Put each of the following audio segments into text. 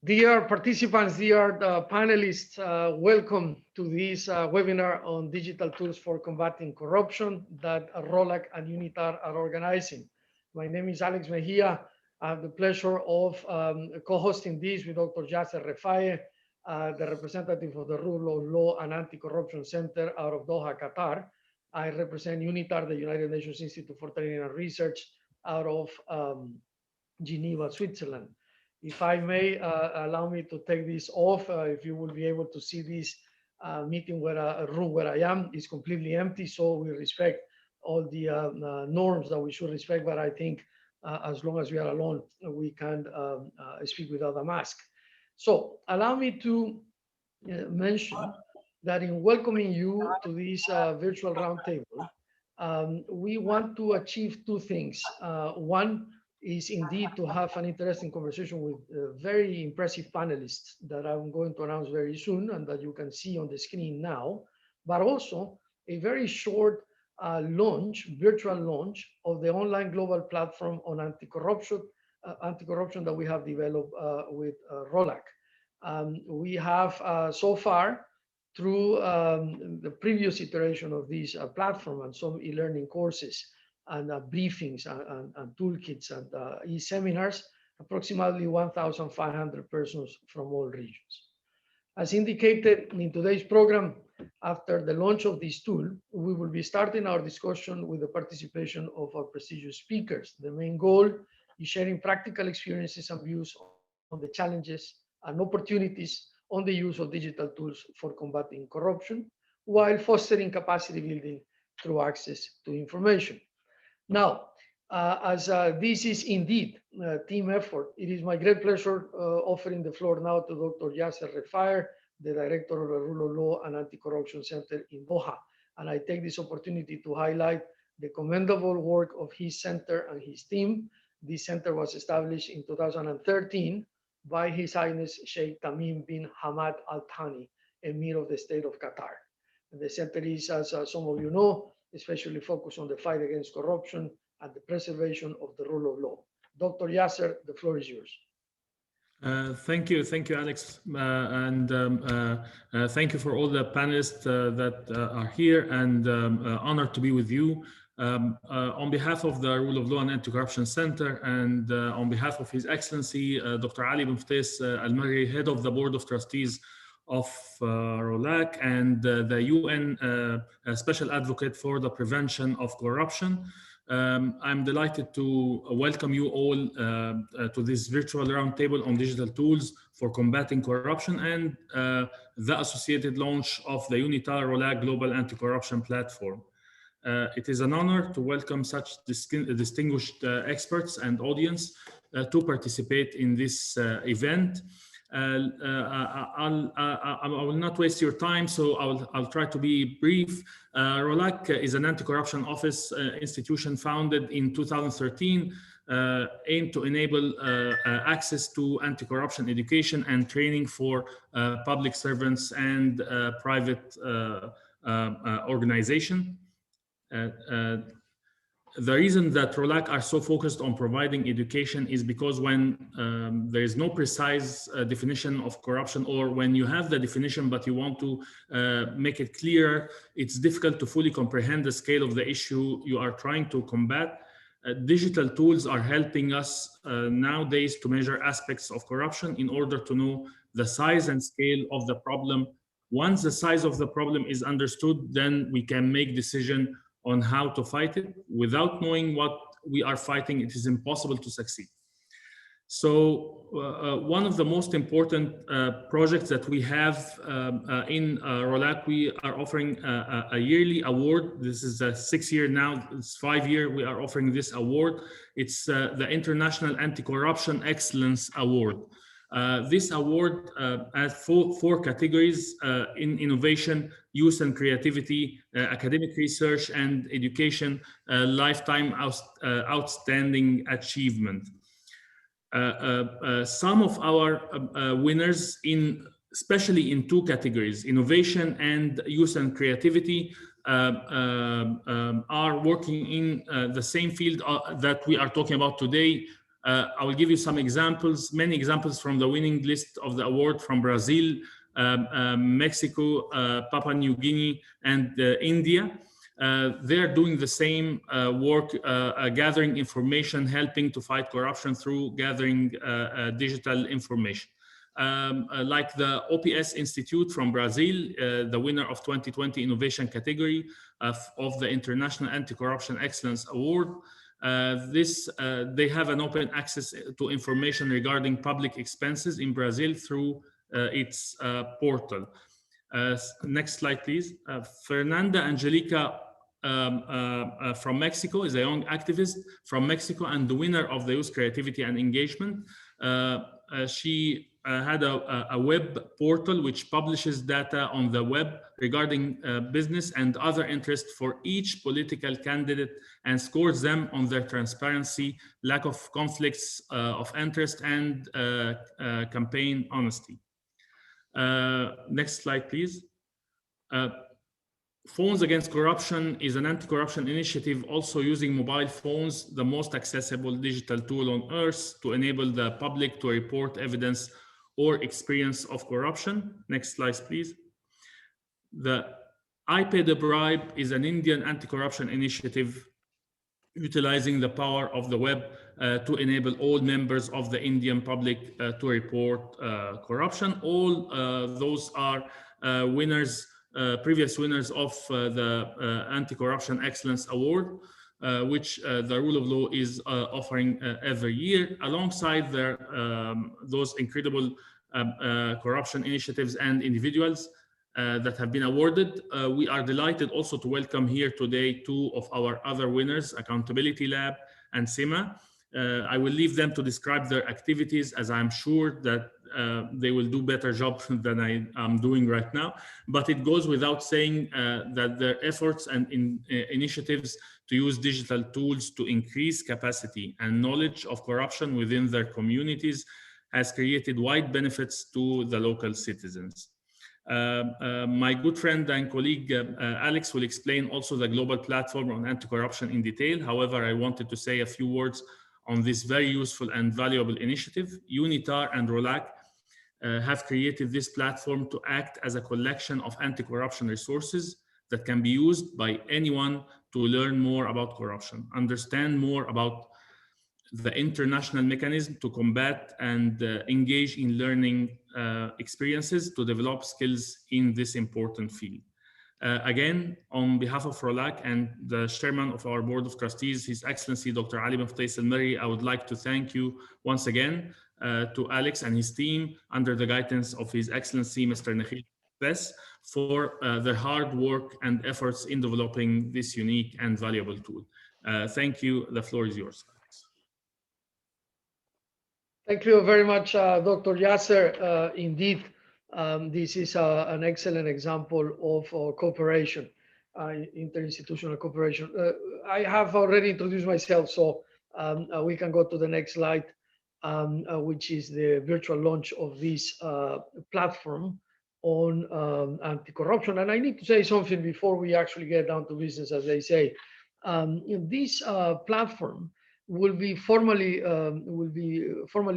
Dear participants, dear panelists, welcome to this webinar on digital tools for combating corruption that ROLACC and UNITAR are organizing. My name is Alex Mejia. I have the pleasure of co-hosting this with Dr. Yasser Refaye, the representative of the Rule of Law and Anti-Corruption Center out of Doha, Qatar. I represent UNITAR, the United Nations Institute for Training and Research out of Geneva, Switzerland. If I may, allow me to take this off, if you will be able to see this meeting room where I am is completely empty, so we respect all the norms that we should respect, but I think as long as we are alone, we can speak without a mask. So allow me to mention that in welcoming you to this virtual roundtable, we want to achieve two things. One is indeed to have an interesting conversation with very impressive panelists that I'm going to announce very soon and that you can see on the screen now, but also a very short virtual launch of the online global platform on anti-corruption that we have developed with ROLACC. We have so far, through the previous iteration of this platform and some e-learning courses, and briefings and toolkits and e-seminars, approximately 1,500 persons from all regions. As indicated in today's program, after the launch of this tool, we will be starting our discussion with the participation of our prestigious speakers. The main goal is sharing practical experiences and views on the challenges and opportunities on the use of digital tools for combating corruption, while fostering capacity building through access to information. Now, as this is indeed a team effort, it is my great pleasure offering the floor now to Dr. Yasser Refaye, the Director of the Rule of Law and Anti-Corruption Center in Doha. And I take this opportunity to highlight the commendable work of his center and his team. This center was established in 2013 by His Highness Sheikh Tamim bin Hamad Al Thani, Emir of the State of Qatar. And the center is, as some of you know, especially focused on the fight against corruption and the preservation of the rule of law. Dr. Yasser, the floor is yours. Thank you, Alex, and thank you for all the panelists that are here, and honored to be with you. On behalf of the Rule of Law and Anti-Corruption Center, and on behalf of His Excellency Dr. Ali bin Ftais Al-Magri, Head of the Board of Trustees of ROLACC, and the UN Special Advocate for the Prevention of Corruption. I'm delighted to welcome you all to this virtual roundtable on digital tools for combating corruption and the associated launch of the UNITAR ROLACC Global Anti-Corruption Platform. It is an honor to welcome such distinguished experts and audience to participate in this event. I will not waste your time, so I'll try to be brief. ROLACC is an anti-corruption office institution founded in 2013, aimed to enable access to anti-corruption education and training for public servants and private organizations. The reason that ROLACC are so focused on providing education is because when there is no precise definition of corruption, or when you have the definition but you want to make it clearer, it's difficult to fully comprehend the scale of the issue you are trying to combat. Digital tools are helping us nowadays to measure aspects of corruption in order to know the size and scale of the problem. Once the size of the problem is understood, then we can make decisions on how to fight it. Without knowing what we are fighting, it is impossible to succeed. So one of the most important projects that we have in ROLACC, we are offering a yearly award. This is the 6th year now, it's 5 years we are offering this award. It's the International Anti-Corruption Excellence Award. This award has four categories: in innovation, youth and creativity, academic research, and education, lifetime outstanding achievement. Some of our winners, especially in two categories, innovation and youth and creativity, are working in the same field that we are talking about today, I will give you some examples, many examples from the winning list of the award from Brazil, Mexico, Papua New Guinea, and India. They're doing the same work, gathering information, helping to fight corruption through gathering digital information. Like the OPS Institute from Brazil, the winner of 2020 innovation category of the International Anti-Corruption Excellence Award. They have an open access to information regarding public expenses in Brazil through its portal. Next slide, please. Fernanda Angelica from Mexico is a young activist from Mexico and the winner of the Youth Creativity and Engagement. She had a web portal which publishes data on the web regarding business and other interests for each political candidate and scores them on their transparency, lack of conflicts of interest, and campaign honesty. Next slide, please. Phones Against Corruption is an anti-corruption initiative also using mobile phones, the most accessible digital tool on earth, to enable the public to report evidence or experience of corruption. Next slide, please. The I Paid a Bribe is an Indian anti-corruption initiative utilizing the power of the web to enable all members of the Indian public to report corruption. All those are winners, previous winners of the Anti-Corruption Excellence Award, which the Rule of Law is offering every year, alongside their, those incredible corruption initiatives and individuals that have been awarded. We are delighted also to welcome here today two of our other winners, Accountability Lab and SIMA. I will leave them to describe their activities, as I'm sure that they will do better job than I am doing right now. But it goes without saying that their efforts and initiatives to use digital tools to increase capacity and knowledge of corruption within their communities has created wide benefits to the local citizens. My good friend and colleague Alex will explain also the global platform on anti-corruption in detail. However, I wanted to say a few words on this very useful and valuable initiative. UNITAR and ROLACC have created this platform to act as a collection of anti-corruption resources that can be used by anyone to learn more about corruption, understand more about the international mechanism to combat and engage in learning experiences to develop skills in this important field. Again, on behalf of ROLACC and the chairman of our board of trustees, His Excellency Dr. Ali bin Faisal Mari, I would like to thank you once again to Alex and his team under the guidance of His Excellency Mr. Nakhil Bes for their hard work and efforts in developing this unique and valuable tool. Thank you. The floor is yours. Thank you very much, Dr. Yasser. Indeed, this is an excellent example of cooperation, interinstitutional cooperation. I have already introduced myself, so we can go to the next slide, which is the virtual launch of this platform on anti-corruption. And I need to say something before we actually get down to business, as they say. This platform will be formally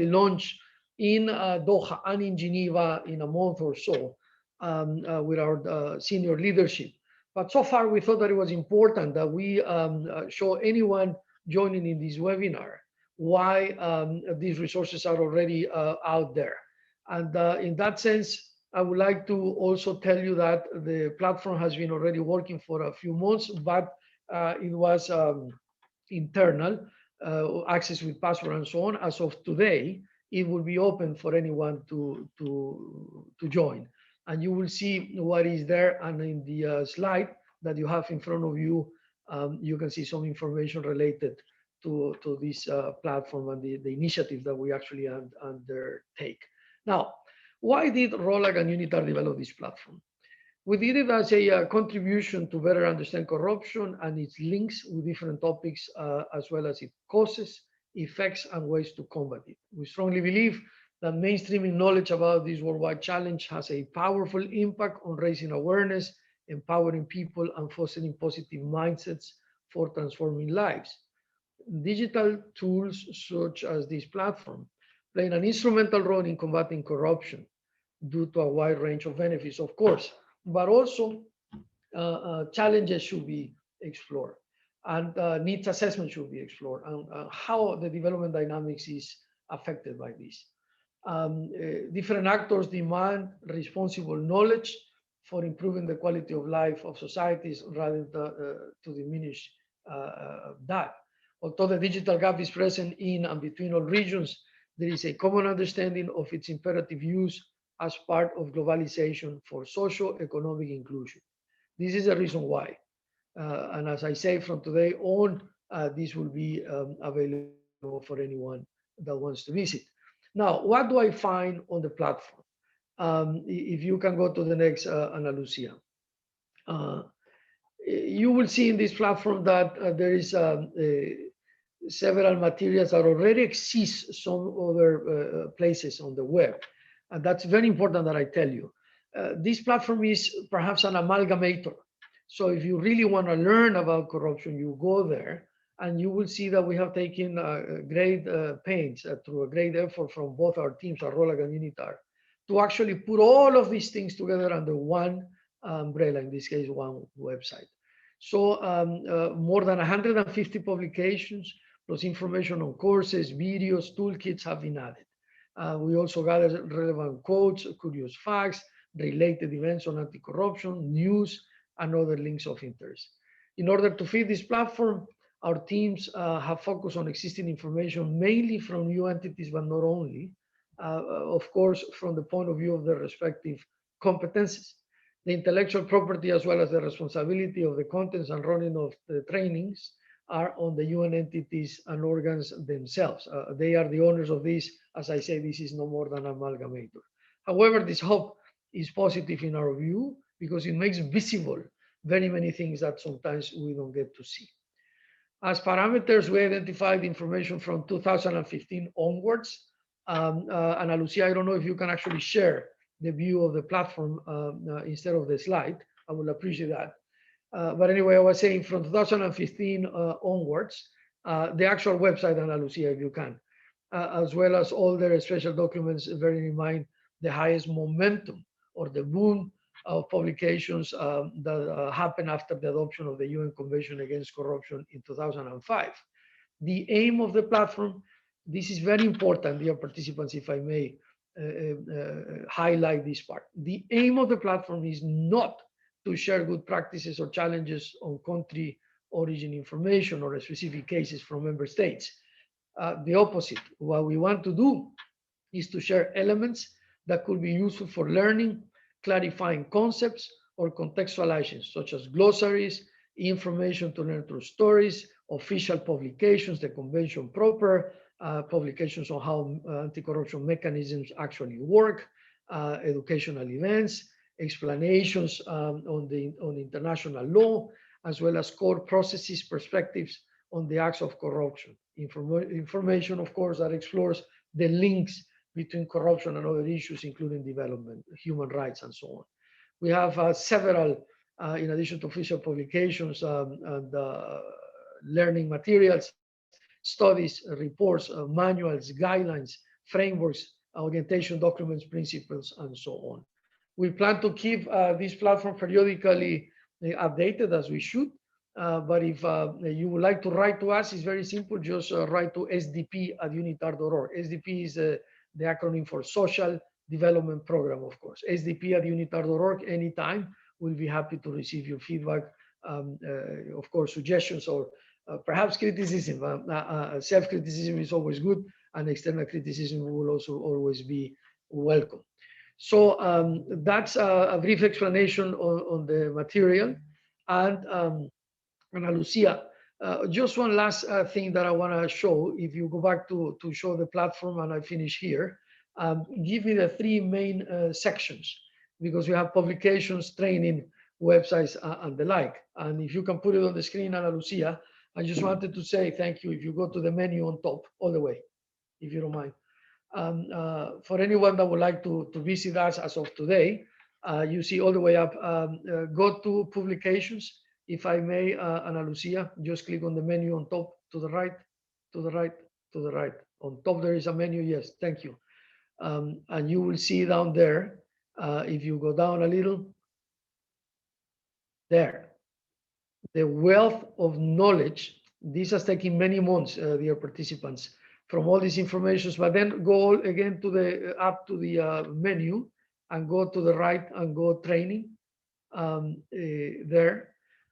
launched in Doha and in Geneva in a month or so with our senior leadership. But so far, we thought that it was important that we show anyone joining in this webinar why these resources are already out there. And in that sense, I would like to also tell you that the platform has been already working for a few months, but it was internal. Access with password and so on. As of today, it will be open for anyone to join. And you will see what is there. And in the slide that you have in front of you, you can see some information related to this platform and the initiative that we actually undertake. Now, why did ROLACC and UNITAR develop this platform? We did it as a contribution to better understand corruption and its links with different topics, as well as its causes, effects, and ways to combat it. We strongly believe that mainstreaming knowledge about this worldwide challenge has a powerful impact on raising awareness, empowering people, and fostering positive mindsets for transforming lives. digital tools such as this platform play an instrumental role in combating corruption due to a wide range of benefits, of course, but also challenges should be explored, and needs assessment should be explored, and how the development dynamics is affected by this. Different actors demand responsible knowledge for improving the quality of life of societies rather than to diminish that. Although the digital gap is present in and between all regions, there is a common understanding of its imperative use as part of globalization for socio-economic inclusion. This is the reason why. And as I say, from today on, this will be available for anyone that wants to visit. Now, what do I find on the platform? If you can go to the next, Ana Lucia. You will see in this platform that there is several materials that already exist some other places on the web. And that's very important that I tell you. This platform is perhaps an amalgamator. So if you really want to learn about corruption, you go there and you will see that we have taken great pains through a great effort from both our teams, ROLACC and UNITAR, to actually put all of these things together under one umbrella, in this case, one website. So more than 150 publications, plus information on courses, videos, toolkits have been added. We also gather relevant quotes, curious facts, related events on anti-corruption, news, and other links of interest. In order to feed this platform, our teams have focused on existing information, mainly from new entities, but not only, of course, from the point of view of their respective competences. The intellectual property, as well as the responsibility of the contents and running of the trainings, are on the UN entities and organs themselves. They are the owners of this. As I say, this is no more than an amalgamator. However, this hope is positive in our view because it makes visible very many things that sometimes we don't get to see. As parameters, we identified information from 2015 onwards. Ana Lucia, I don't know if you can actually share the view of the platform instead of the slide. I would appreciate that. But anyway, I was saying from 2015 onwards, the actual website, Ana Lucia, if you can, as well as all their special documents, bearing in mind the highest momentum or the boom of publications that happened after the adoption of the UN Convention Against Corruption in 2005. The aim of the platform, this is very important, dear participants, if I may highlight this part. The aim of the platform is not to share good practices or challenges on country origin information or specific cases from member states. The opposite. What we want to do is to share elements that could be useful for learning, clarifying concepts, or contextualizing, such as glossaries, information to learn through stories, official publications, the convention proper, publications on how anti-corruption mechanisms actually work, educational events, explanations on international law, as well as core processes, perspectives on the acts of corruption. Information, of course, that explores the links between corruption and other issues, including development, human rights, and so on. We have several, in addition to official publications and learning materials, studies, reports, manuals, guidelines, frameworks, orientation documents, principles, and so on. We plan to keep this platform periodically updated as we should. But if you would like to write to us, it's very simple. Just write to sdp@unitar.org. SDP is the acronym for Social Development Program, of course. sdp@unitar.org anytime. We'll be happy to receive your feedback, of course, suggestions or perhaps criticism. Self-criticism is always good, and external criticism will also always be welcome. So that's a brief explanation on the material. And Ana Lucia, just one last thing that I want to show. If you go back to show the platform, and I finish here, give me the three main sections, because we have publications, training, websites, and the like. And if you can put it on the screen, Ana Lucia, I just wanted to say thank you. If you go to the menu on top, all the way, if you don't mind. For anyone that would like to visit us as of today, you see all the way up, go to publications. If I may, Ana Lucia, just click on the menu on top to the right. to the right, to the right. On top there is a menu, yes, thank you. And you will see down there, if you go down a little, there, the wealth of knowledge. This has taken many months, dear participants, from all these informations, but then go again to the up to the menu and go to the right and go training there.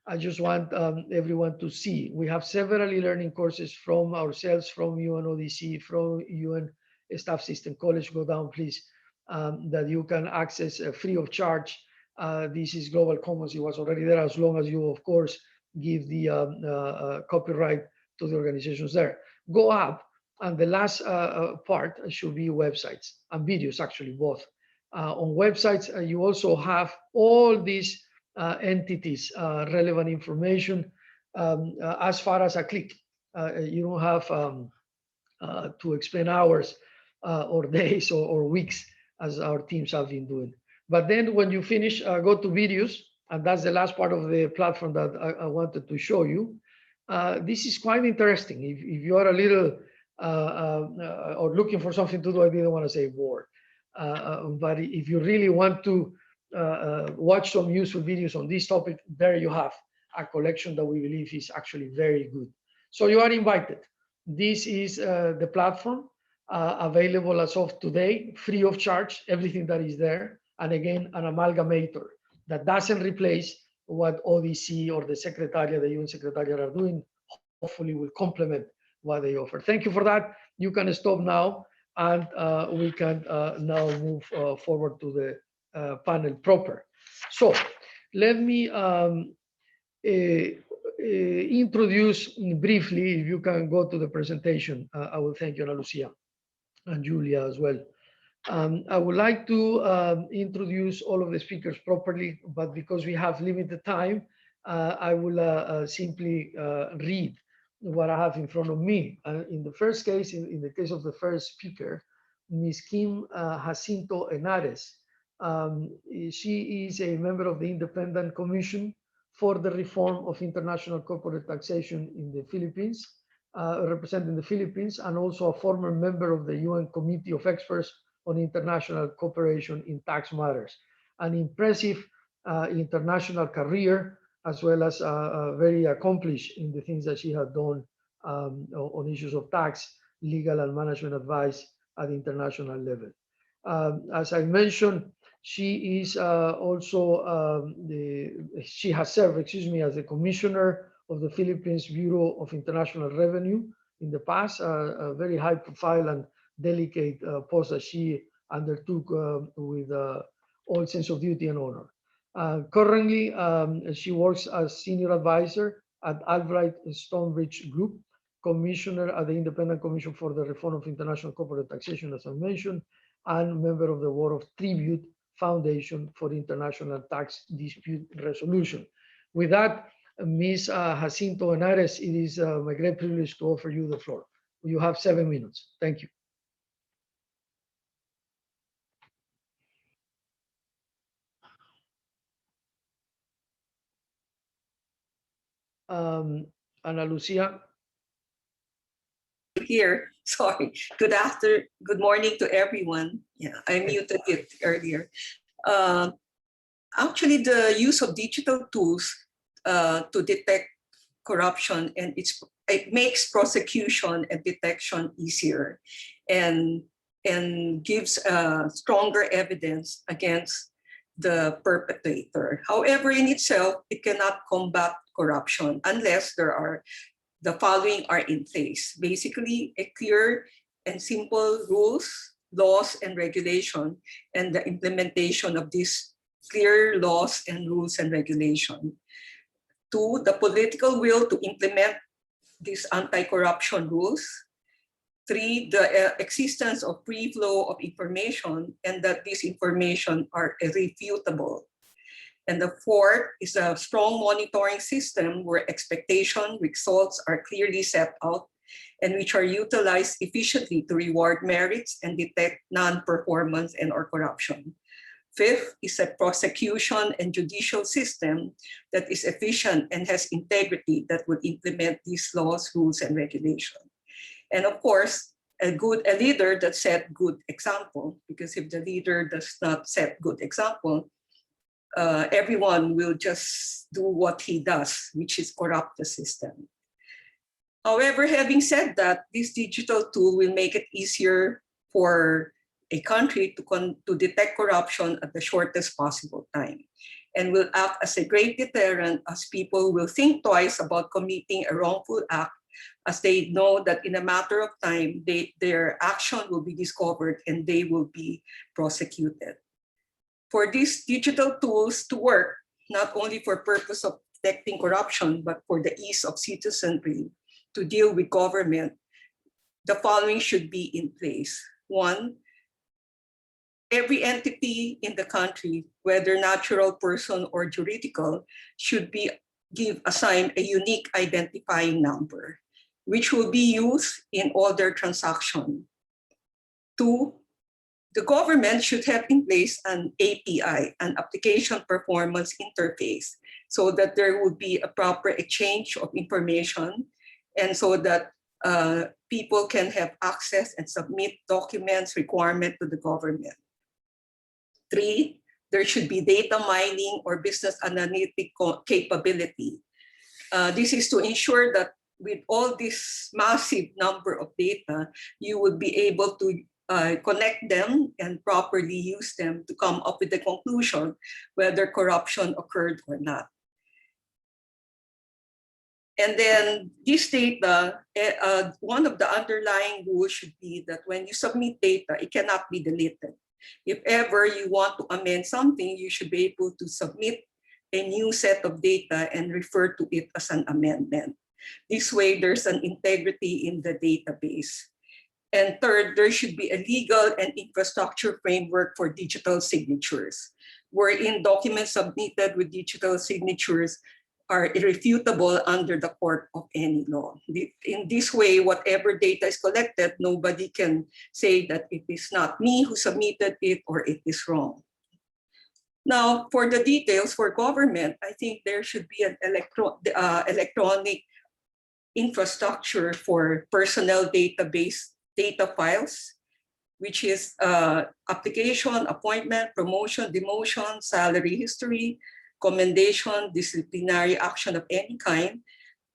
I just want everyone to see. We have several e-learning courses from ourselves, from UNODC, from UN Staff System College. Go down, please, that you can access free of charge. This is Global Commons. It was already there, as long as you, of course, give the copyright to the organizations there. Go up, and the last part should be websites and videos, actually, both. On websites, you also have all these entities, relevant information as far as a click. You don't have to expend hours or days or weeks as our teams have been doing. But then when you finish, go to videos, and that's the last part of the platform that I wanted to show you. This is quite interesting. If you are a little or looking for something to do, I didn't want to say bored. But if you really want to watch some useful videos on this topic, there you have a collection that we believe is actually very good. So you are invited. This is the platform available as of today, free of charge, everything that is there. And again, an amalgamator that doesn't replace what ODC or the Secretariat, the UN Secretariat are doing. Hopefully will complement what they offer. Thank you for that. You can stop now, and we can now move forward to the panel proper. So let me introduce briefly, if you can go to the presentation. I will thank you, Ana Lucia, and Julia as well. I would like to introduce all of the speakers properly, but because we have limited time, I will simply read what I have in front of me. In the first case, in the case of the first speaker, Ms. Kim Jacinto Henares. She is a member of the Independent Commission for the Reform of International Corporate Taxation in the Philippines, representing the Philippines, and also a former member of the UN Committee of Experts on International Cooperation in Tax Matters. An impressive international career, as well as very accomplished in the things that she had done on issues of tax, legal and management advice at the international level. As I mentioned, she is also, she has served, as the Commissioner of the Philippines Bureau of International Revenue in the past, a very high profile and delicate post that she undertook with all sense of duty and honor. Currently, she works as Senior Advisor at Albright Stonebridge Group, Commissioner at the Independent Commission for the Reform of International Corporate Taxation, as I mentioned, and member of the Board of Tribute Foundation for International Tax Dispute Resolution. With that, Ms. Jacinto Henares, it is my great privilege to offer you the floor. You have 7 minutes. Thank you. Ana Lucia. Here, sorry. Good morning to everyone. Yeah, I muted it earlier. Actually, the use of digital tools to detect corruption, and it makes prosecution and detection easier, and gives stronger evidence against the perpetrator. However, in itself, it cannot combat corruption unless the following are in place. Basically, a clear and simple rules, laws, and regulation, and the implementation of these clear laws and rules and regulation. 2, the political will to implement these anti-corruption rules. 3, the existence of free flow of information, and that these information are irrefutable. And the 4th is a strong monitoring system where expectation results are clearly set out and which are utilized efficiently to reward merits and detect non-performance and or corruption. 5th is a prosecution and judicial system that is efficient and has integrity that would implement these laws, rules, and regulations. And of course, a leader that set good example, because if the leader does not set good example, everyone will just do what he does, which is corrupt the system. However, having said that, this digital tool will make it easier for a country to detect corruption at the shortest possible time, and will act as a great deterrent, as people will think twice about committing a wrongful act, as they know that in a matter of time, their action will be discovered and they will be prosecuted. For these digital tools to work, not only for purpose of detecting corruption, but for the ease of citizenry to deal with government, the following should be in place. One, every entity in the country, whether natural person or juridical, should be assigned a unique identifying number, which will be used in all their transactions. Two, the government should have in place an API, an application performance interface, so that there would be a proper exchange of information, and so that people can have access and submit documents requirement to the government. Three, there should be data mining or business analytic capability. This is to ensure that with all this massive number of data, you would be able to connect them and properly use them to come up with the conclusion whether corruption occurred or not. And then this data, one of the underlying rules should be that when you submit data, it cannot be deleted. If ever you want to amend something, you should be able to submit a new set of data and refer to it as an amendment. This way, there's an integrity in the database. And third, there should be a legal and infrastructure framework for digital signatures, wherein documents submitted with digital signatures are irrefutable under the court of any law. In this way, whatever data is collected, nobody can say that it is not me who submitted it or it is wrong. Now, for the details for government, I think there should be an electronic infrastructure for personnel database data files, which is application, appointment, promotion, demotion, salary history, commendation, disciplinary action of any kind,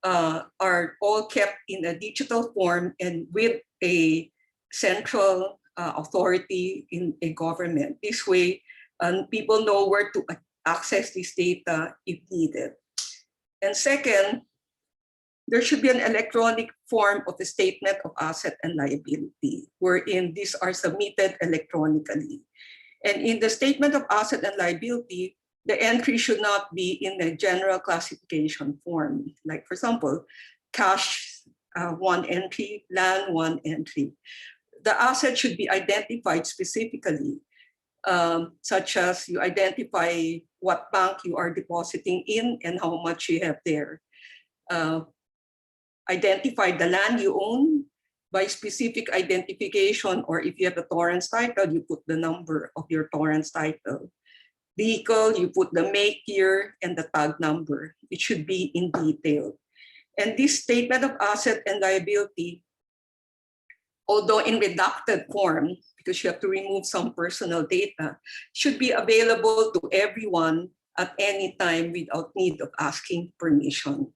are all kept in a digital form and with a central authority in a government. This way, people know where to access this data if needed. And second, there should be an electronic form of a statement of asset and liability, wherein these are submitted electronically. And in the statement of asset and liability, the entry should not be in a general classification form. Like, for example, cash, one entry, land, one entry. The asset should be identified specifically, such as you identify what bank you are depositing in and how much you have there. Identify the land you own by specific identification, or if you have a torrents title, you put the number of your torrents title. Vehicle, you put the make, year, and the tag number. It should be in detail. And this statement of asset and liability, although in redacted form, because you have to remove some personal data, should be available to everyone at any time without need of asking permission.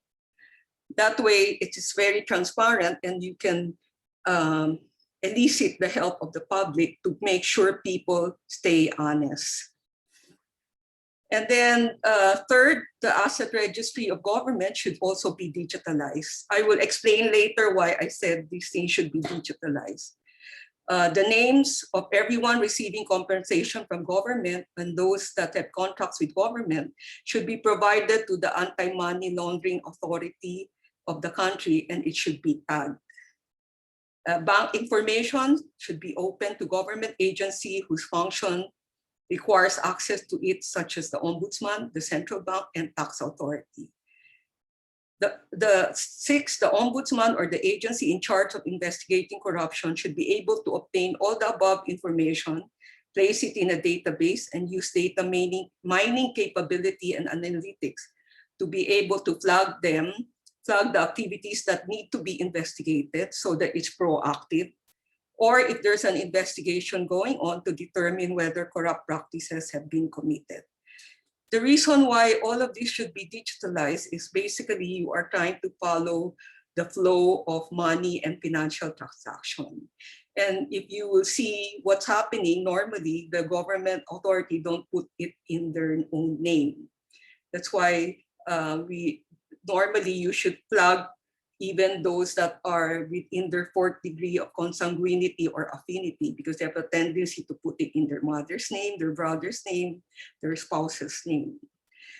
That way, it is very transparent and you can elicit the help of the public to make sure people stay honest. And then third, the asset registry of government should also be digitalized. I will explain later why I said these things should be digitalized. The names of everyone receiving compensation from government and those that have contracts with government should be provided to the anti-money laundering authority of the country, and it should be tagged. Bank information should be open to government agency whose function requires access to it, such as the Ombudsman, the Central Bank, and Tax Authority. Sixth, the Ombudsman or the agency in charge of investigating corruption should be able to obtain all the above information, place it in a database, and use data mining capability and analytics to be able to flag them flag the activities that need to be investigated so that it's proactive, or if there's an investigation going on to determine whether corrupt practices have been committed. The reason why all of this should be digitalized is basically you are trying to follow the flow of money and financial transaction. And if you will see what's happening, normally the government authority don't put it in their own name. That's why normally you should flag even those that are within their fourth degree of consanguinity or affinity, because they have a tendency to put it in their mother's name, their brother's name, their spouse's name.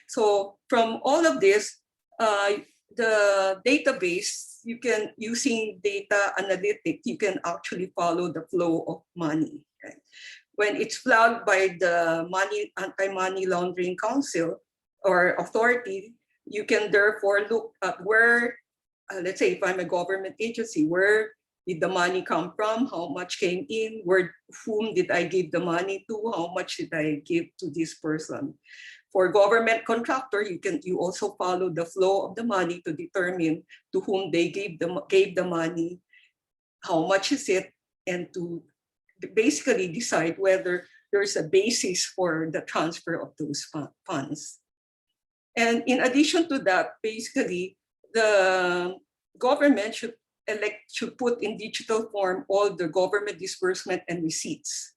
So from all of this, the database, you can, using data analytics, you can actually follow the flow of money. Right? When it's flagged by the Anti-Money Laundering Council or authority, you can therefore look at where, let's say if I'm a government agency, where did the money come from? How much came in? Whom did I give the money to? How much did I give to this person? For government contractor, you also follow the flow of the money to determine to whom they gave the money, how much is it, and to basically decide whether there's a basis for the transfer of those funds. And in addition to that, basically, the government should put in digital form all the government disbursement and receipts,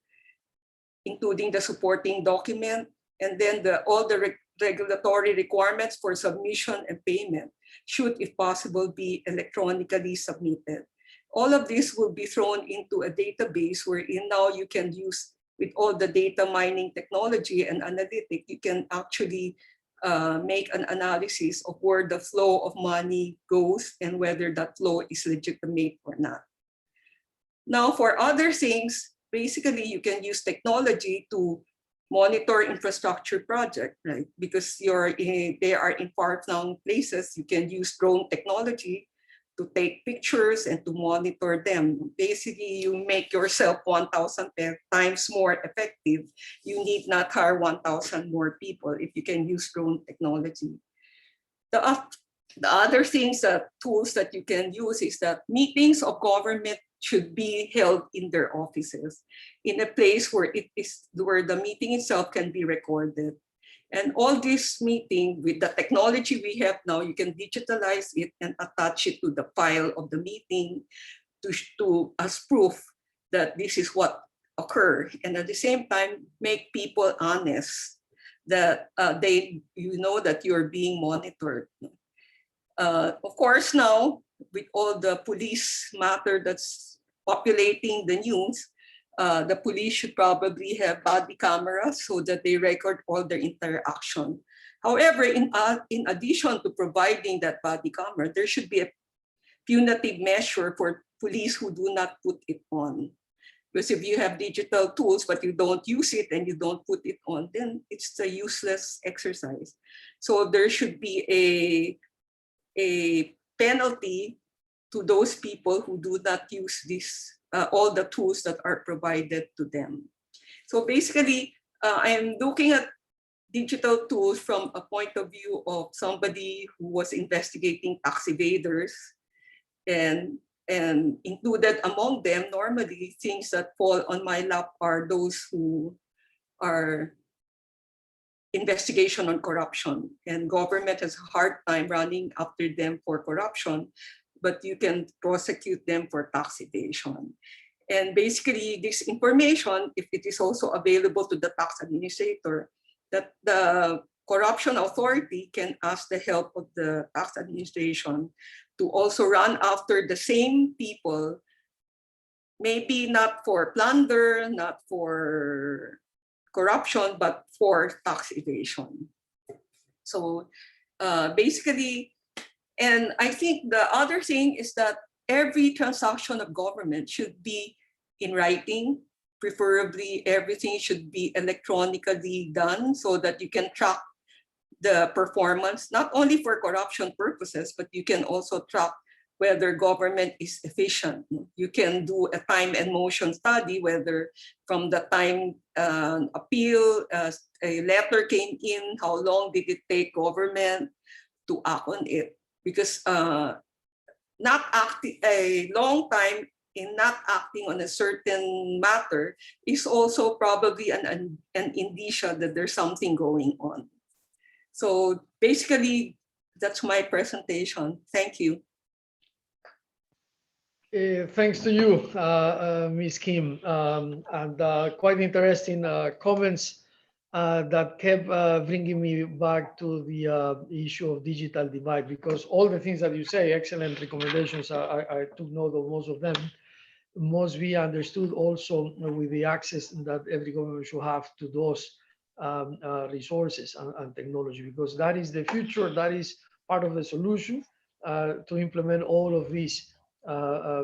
including the supporting document, and then all the regulatory requirements for submission and payment should, if possible, be electronically submitted. All of this will be thrown into a database wherein now you can use, with all the data mining technology and analytics, you can actually make an analysis of where the flow of money goes and whether that flow is legitimate or not. Now, for other things, basically you can use technology to monitor infrastructure project, right? Because they are in far-flung places, you can use drone technology to take pictures and to monitor them. Basically, you make yourself 1,000 times more effective. You need not hire 1,000 more people if you can use drone technology. The other things, tools that you can use is that meetings of government should be held in their offices, in a place where the meeting itself can be recorded. And all this meeting, with the technology we have now, you can digitalize it and attach it to the file of the meeting as proof that this is what occurred. And at the same time, make people honest that you know that you're being monitored. Of course, now, with all the police matter that's populating the news, the police should probably have body cameras so that they record all their interaction. However, in addition to providing that body camera, there should be a punitive measure for police who do not put it on. Because if you have digital tools but you don't use it and you don't put it on, then it's a useless exercise. So there should be a penalty to those people who do not use all the tools that are provided to them. So basically, I am looking at digital tools from a point of view of somebody who was investigating tax evaders, and included among them, normally things that fall on my lap are those who are investigation on corruption, and government has a hard time running after them for corruption, but you can prosecute them for tax evasion. And basically this information, if it is also available to the tax administrator, that the corruption authority can ask the help of the tax administration to also run after the same people, maybe not for plunder, not for corruption, but for tax evasion. So basically, and I think the other thing is that every transaction of government should be in writing. Preferably, everything should be electronically done so that you can track the performance, not only for corruption purposes, but you can also track whether government is efficient. You can do a time and motion study, whether from the time appeal, a letter came in, how long did it take government to act on it? because not acting a long time in not acting on a certain matter is also probably an indicia that there's something going on. So basically, that's my presentation. Thank you. Thanks to you, Ms. Kim, and quite interesting comments that kept bringing me back to the issue of digital divide, because all the things that you say, excellent recommendations, I took note of most of them, must be understood also with the access that every government should have to those resources and technology, because that is the future, that is part of the solution to implement all of these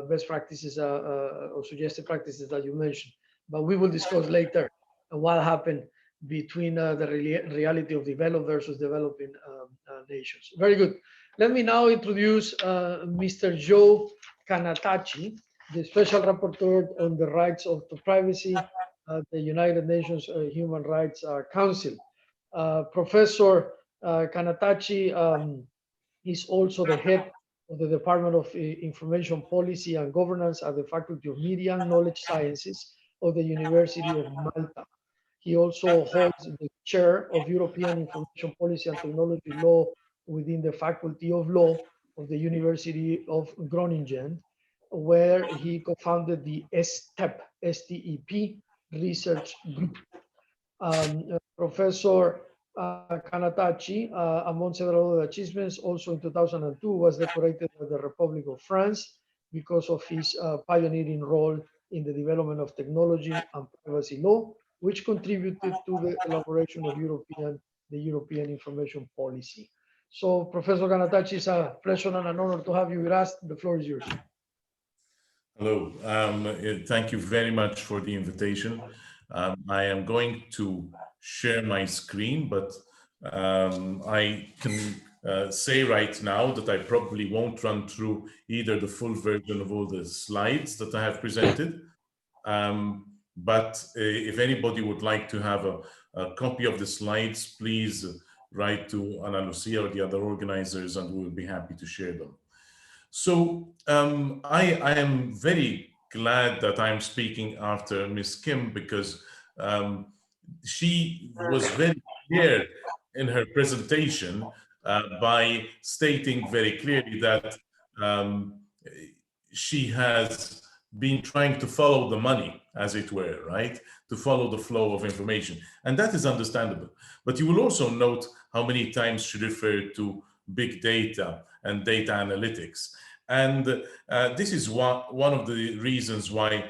best practices or suggested practices that you mentioned. But we will discuss later what happened between the reality of developed versus developing nations. Very good. Let me now introduce Mr. Joe Kanatachi, the Special Rapporteur on the Rights to Privacy at the United Nations Human Rights Council. Professor Kanatachi is also the head of the Department of Information Policy and Governance at the Faculty of Media and Knowledge Sciences of the University of Malta. He also holds the chair of European Information Policy and Technology Law within the Faculty of Law of the University of Groningen, where he co-founded the STEP research group. Professor Kanatachi, among several other achievements, also in 2002 was decorated by the Republic of France because of his pioneering role in the development of technology and privacy law, which contributed to the elaboration of the European information policy. So, Professor Kanatachi, it's a pleasure and an honor to have you with us. The floor is yours. Hello, thank you very much for the invitation. I am going to share my screen, but I can say right now that I probably won't run through either the full version of all the slides that I have presented. But if anybody would like to have a copy of the slides, please write to Ana Lucia or the other organizers, and we will be happy to share them. So I am very glad that I'm speaking after Ms. Kim, because she was very clear in her presentation by stating very clearly that she has been trying to follow the money, as it were, right? To follow the flow of information. And that is understandable. But you will also note how many times she referred to big data and data analytics. And this is one of the reasons why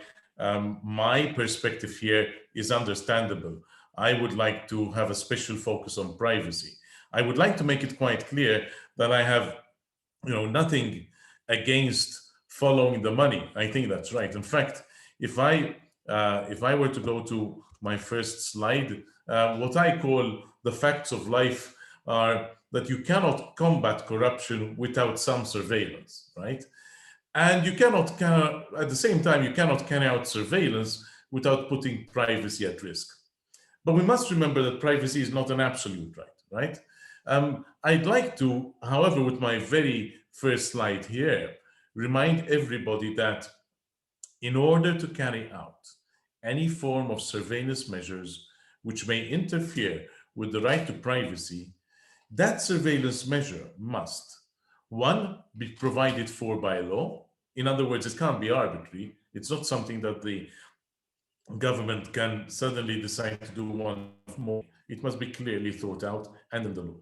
my perspective here is understandable. I would like to have a special focus on privacy. I would like to make it quite clear that I have, nothing against following the money. I think that's right. In fact, if I were to go to my first slide, what I call the facts of life are that you cannot combat corruption without some surveillance, right? And you cannot, at the same time, you cannot carry out surveillance without putting privacy at risk. But we must remember that privacy is not an absolute right? I'd like to, however, with my very first slide here, remind everybody that in order to carry out any form of surveillance measures which may interfere with the right to privacy, that surveillance measure must, one, be provided for by law. In other words, it can't be arbitrary. It's not something that the government can suddenly decide to do one more. It must be clearly thought out and in the law.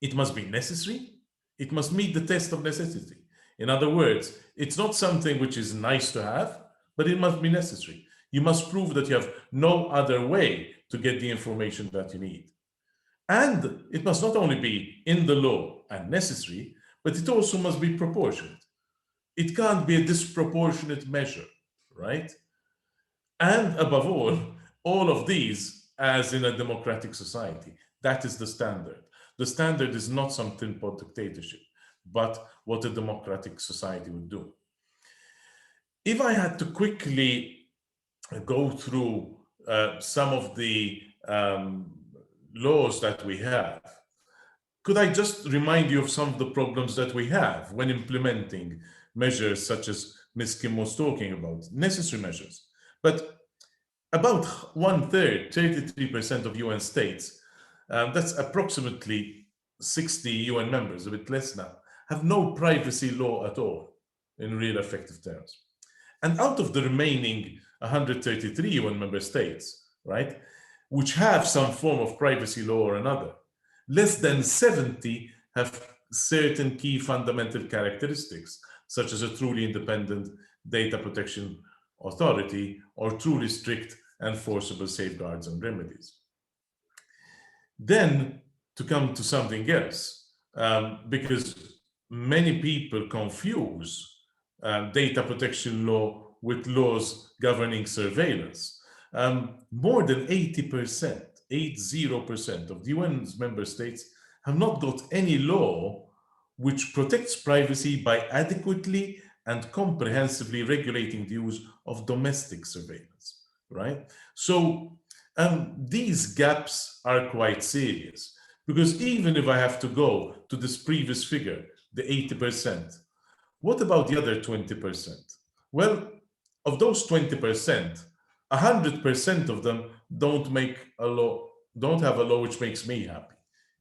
It must be necessary. It must meet the test of necessity. In other words, it's not something which is nice to have, but it must be necessary. You must prove that you have no other way to get the information that you need. And it must not only be in the law and necessary, but it also must be proportionate. It can't be a disproportionate measure, right? And above all of these, as in a democratic society, that is the standard. The standard is not some tin pot dictatorship, but what a democratic society would do. If I had to quickly go through some of the laws that we have, could I just remind you of some of the problems that we have when implementing measures such as Ms. Kim was talking about, necessary measures. But about 1/3, 33% of UN states, that's approximately 60 UN members, a bit less now, have no privacy law at all in real effective terms. And out of the remaining 133 UN member states, right, which have some form of privacy law or another, less than 70 have certain key fundamental characteristics, such as a truly independent data protection authority or truly strict and forcible safeguards and remedies. Then to come to something else, because many people confuse data protection law with laws governing surveillance. More than 80%, 80% of the UN's member states have not got any law which protects privacy by adequately and comprehensively regulating the use of domestic surveillance, right? So these gaps are quite serious, because even if I have to go to this previous figure, the 80%, what about the other 20%? Well, of those 20%, 100% of them don't have a law which makes me happy.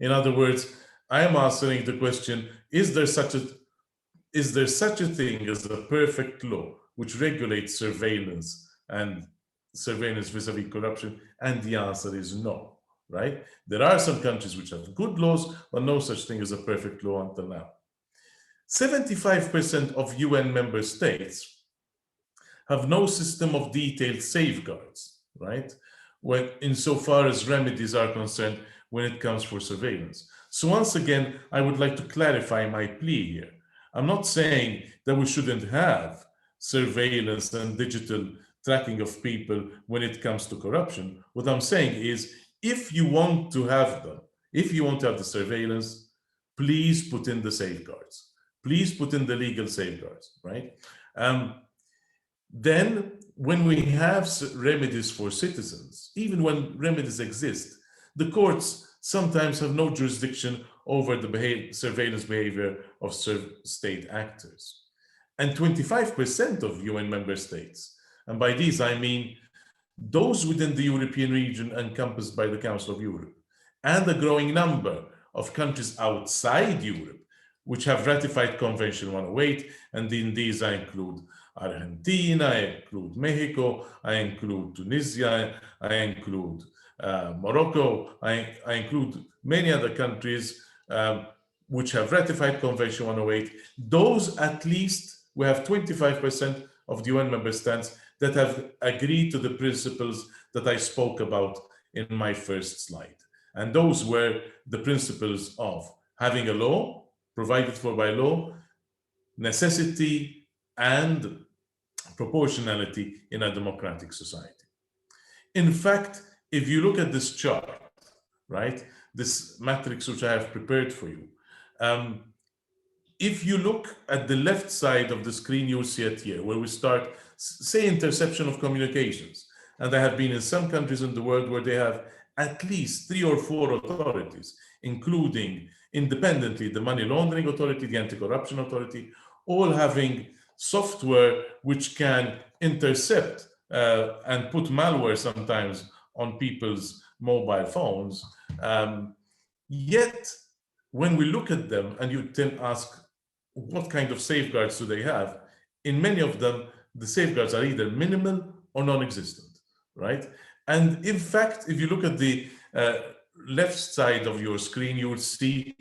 In other words, I am answering the question, is there such a thing as a perfect law which regulates surveillance and surveillance vis-a-vis corruption? And the answer is no, right? There are some countries which have good laws, but no such thing as a perfect law until now. 75% of UN member states have no system of detailed safeguards, right? When insofar as remedies are concerned when it comes for surveillance. So once again, I would like to clarify my plea here. I'm not saying that we shouldn't have surveillance and digital tracking of people when it comes to corruption. What I'm saying is, if you want to have them, if you want to have the surveillance, please put in the safeguards. Please put in the legal safeguards, right? Then when we have remedies for citizens, even when remedies exist, the courts sometimes have no jurisdiction over the surveillance behavior of state actors. And 25% of UN member states, and by these I mean those within the European region encompassed by the Council of Europe, and a growing number of countries outside Europe which have ratified Convention 108, and in these I include Argentina, I include Mexico, I include Tunisia, I include Morocco, I include many other countries which have ratified Convention 108. Those, at least, we have 25% of the UN member states that have agreed to the principles that I spoke about in my first slide. And those were the principles of having a law, provided for by law, necessity, and proportionality in a democratic society. In fact, if you look at this chart, right, this matrix which I have prepared for you, if you look at the left side of the screen, you'll see it here, where we start, say, interception of communications. And I have been in some countries in the world where they have at least 3 or 4 authorities, including independently the money laundering authority, the anti-corruption authority, all having software which can intercept and put malware sometimes on people's mobile phones. Yet, when we look at them and you then ask, what kind of safeguards do they have? In many of them, the safeguards are either minimal or non-existent, right? And in fact, if you look at the left side of your screen, you will see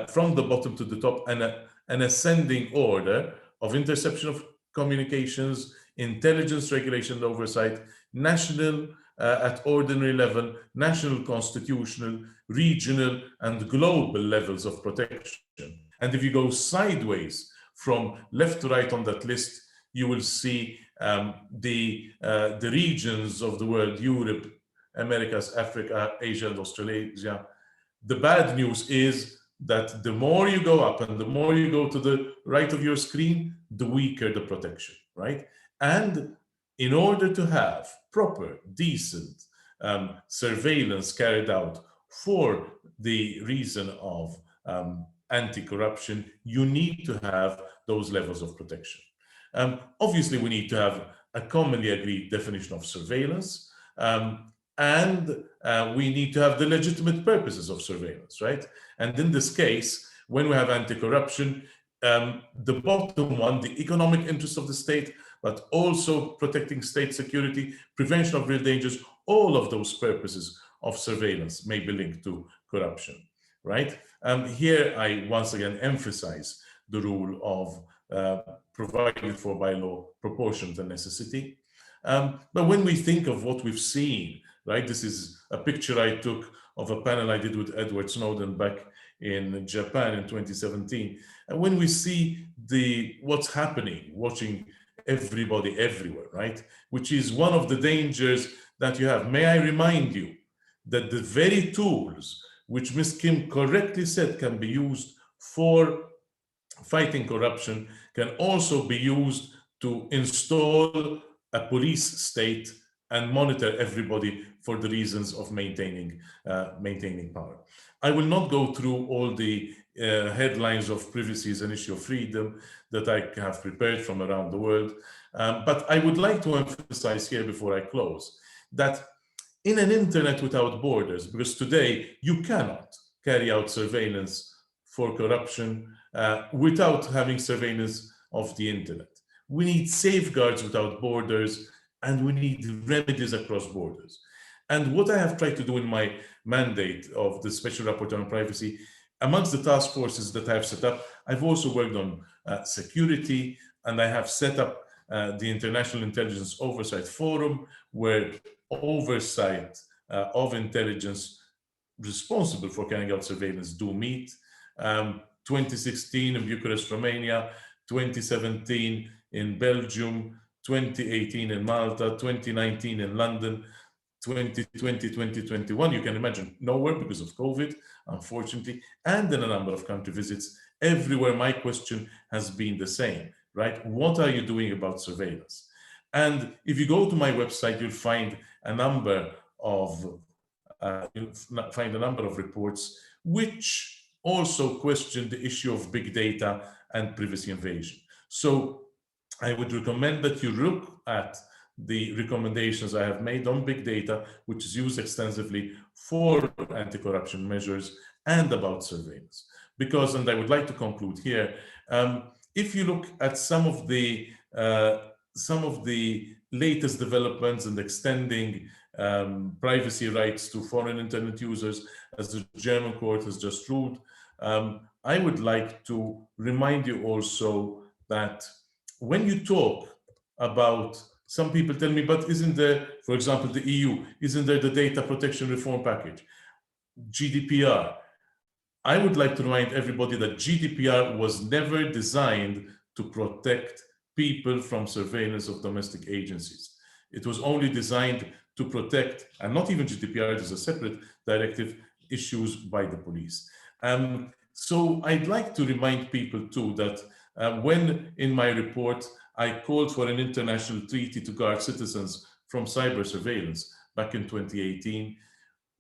from the bottom to the top an ascending order of interception of communications, intelligence regulation and oversight, national at ordinary level, national constitutional, regional, and global levels of protection. And if you go sideways from left to right on that list, you will see the regions of the world, Europe, Americas, Africa, Asia, and Australasia. The bad news is that the more you go up and the more you go to the right of your screen, the weaker the protection, right? And in order to have proper, decent surveillance carried out for the reason of anti-corruption, you need to have those levels of protection. Obviously, we need to have a commonly agreed definition of surveillance, and we need to have the legitimate purposes of surveillance, right? And in this case, when we have anti-corruption, the bottom one, the economic interests of the state, but also protecting state security, prevention of real dangers, all of those purposes of surveillance may be linked to corruption, right? Here I once again emphasize the rule of provided for by law, proportion to necessity. But when we think of what we've seen, right, this is a picture I took of a panel I did with Edward Snowden back in Japan in 2017. And when we see what's happening, watching everybody everywhere, right, which is one of the dangers that you have. May I remind you that the very tools which Ms. Kim correctly said can be used for fighting corruption can also be used to install a police state and monitor everybody for the reasons of maintaining power. I will not go through all the headlines of privacy as an issue of freedom that I have prepared from around the world, but I would like to emphasize here before I close that in an internet without borders, because today you cannot carry out surveillance for corruption without having surveillance of the internet. We need safeguards without borders, and we need remedies across borders. And what I have tried to do in my mandate of the Special Rapporteur on Privacy, amongst the task forces that I have set up, I've also worked on security, and I have set up the International Intelligence Oversight Forum, where oversight of intelligence responsible for carrying out surveillance do meet. 2016 in Bucharest, Romania, 2017 in Belgium, 2018 in Malta, 2019 in London, 2020, 2021, you can imagine nowhere because of COVID, unfortunately, and in a number of country visits. Everywhere my question has been the same, right? What are you doing about surveillance? And if you go to my website, you'll find a number of reports which also question the issue of big data and privacy invasion. So I would recommend that you look at the recommendations I have made on big data, which is used extensively for anti-corruption measures and about surveillance. Because, and I would like to conclude here, if you look at some of the latest developments and extending privacy rights to foreign internet users, as the German court has just ruled, I would like to remind you also that when you talk about, some people tell me, but isn't there, for example, the EU, isn't there the data protection reform package, GDPR? I would like to remind everybody that GDPR was never designed to protect people from surveillance of domestic agencies. It was only designed to protect, and not even GDPR, it is a separate directive, issues by the police. So I'd like to remind people too that when in my report, I called for an international treaty to guard citizens from cyber surveillance back in 2018.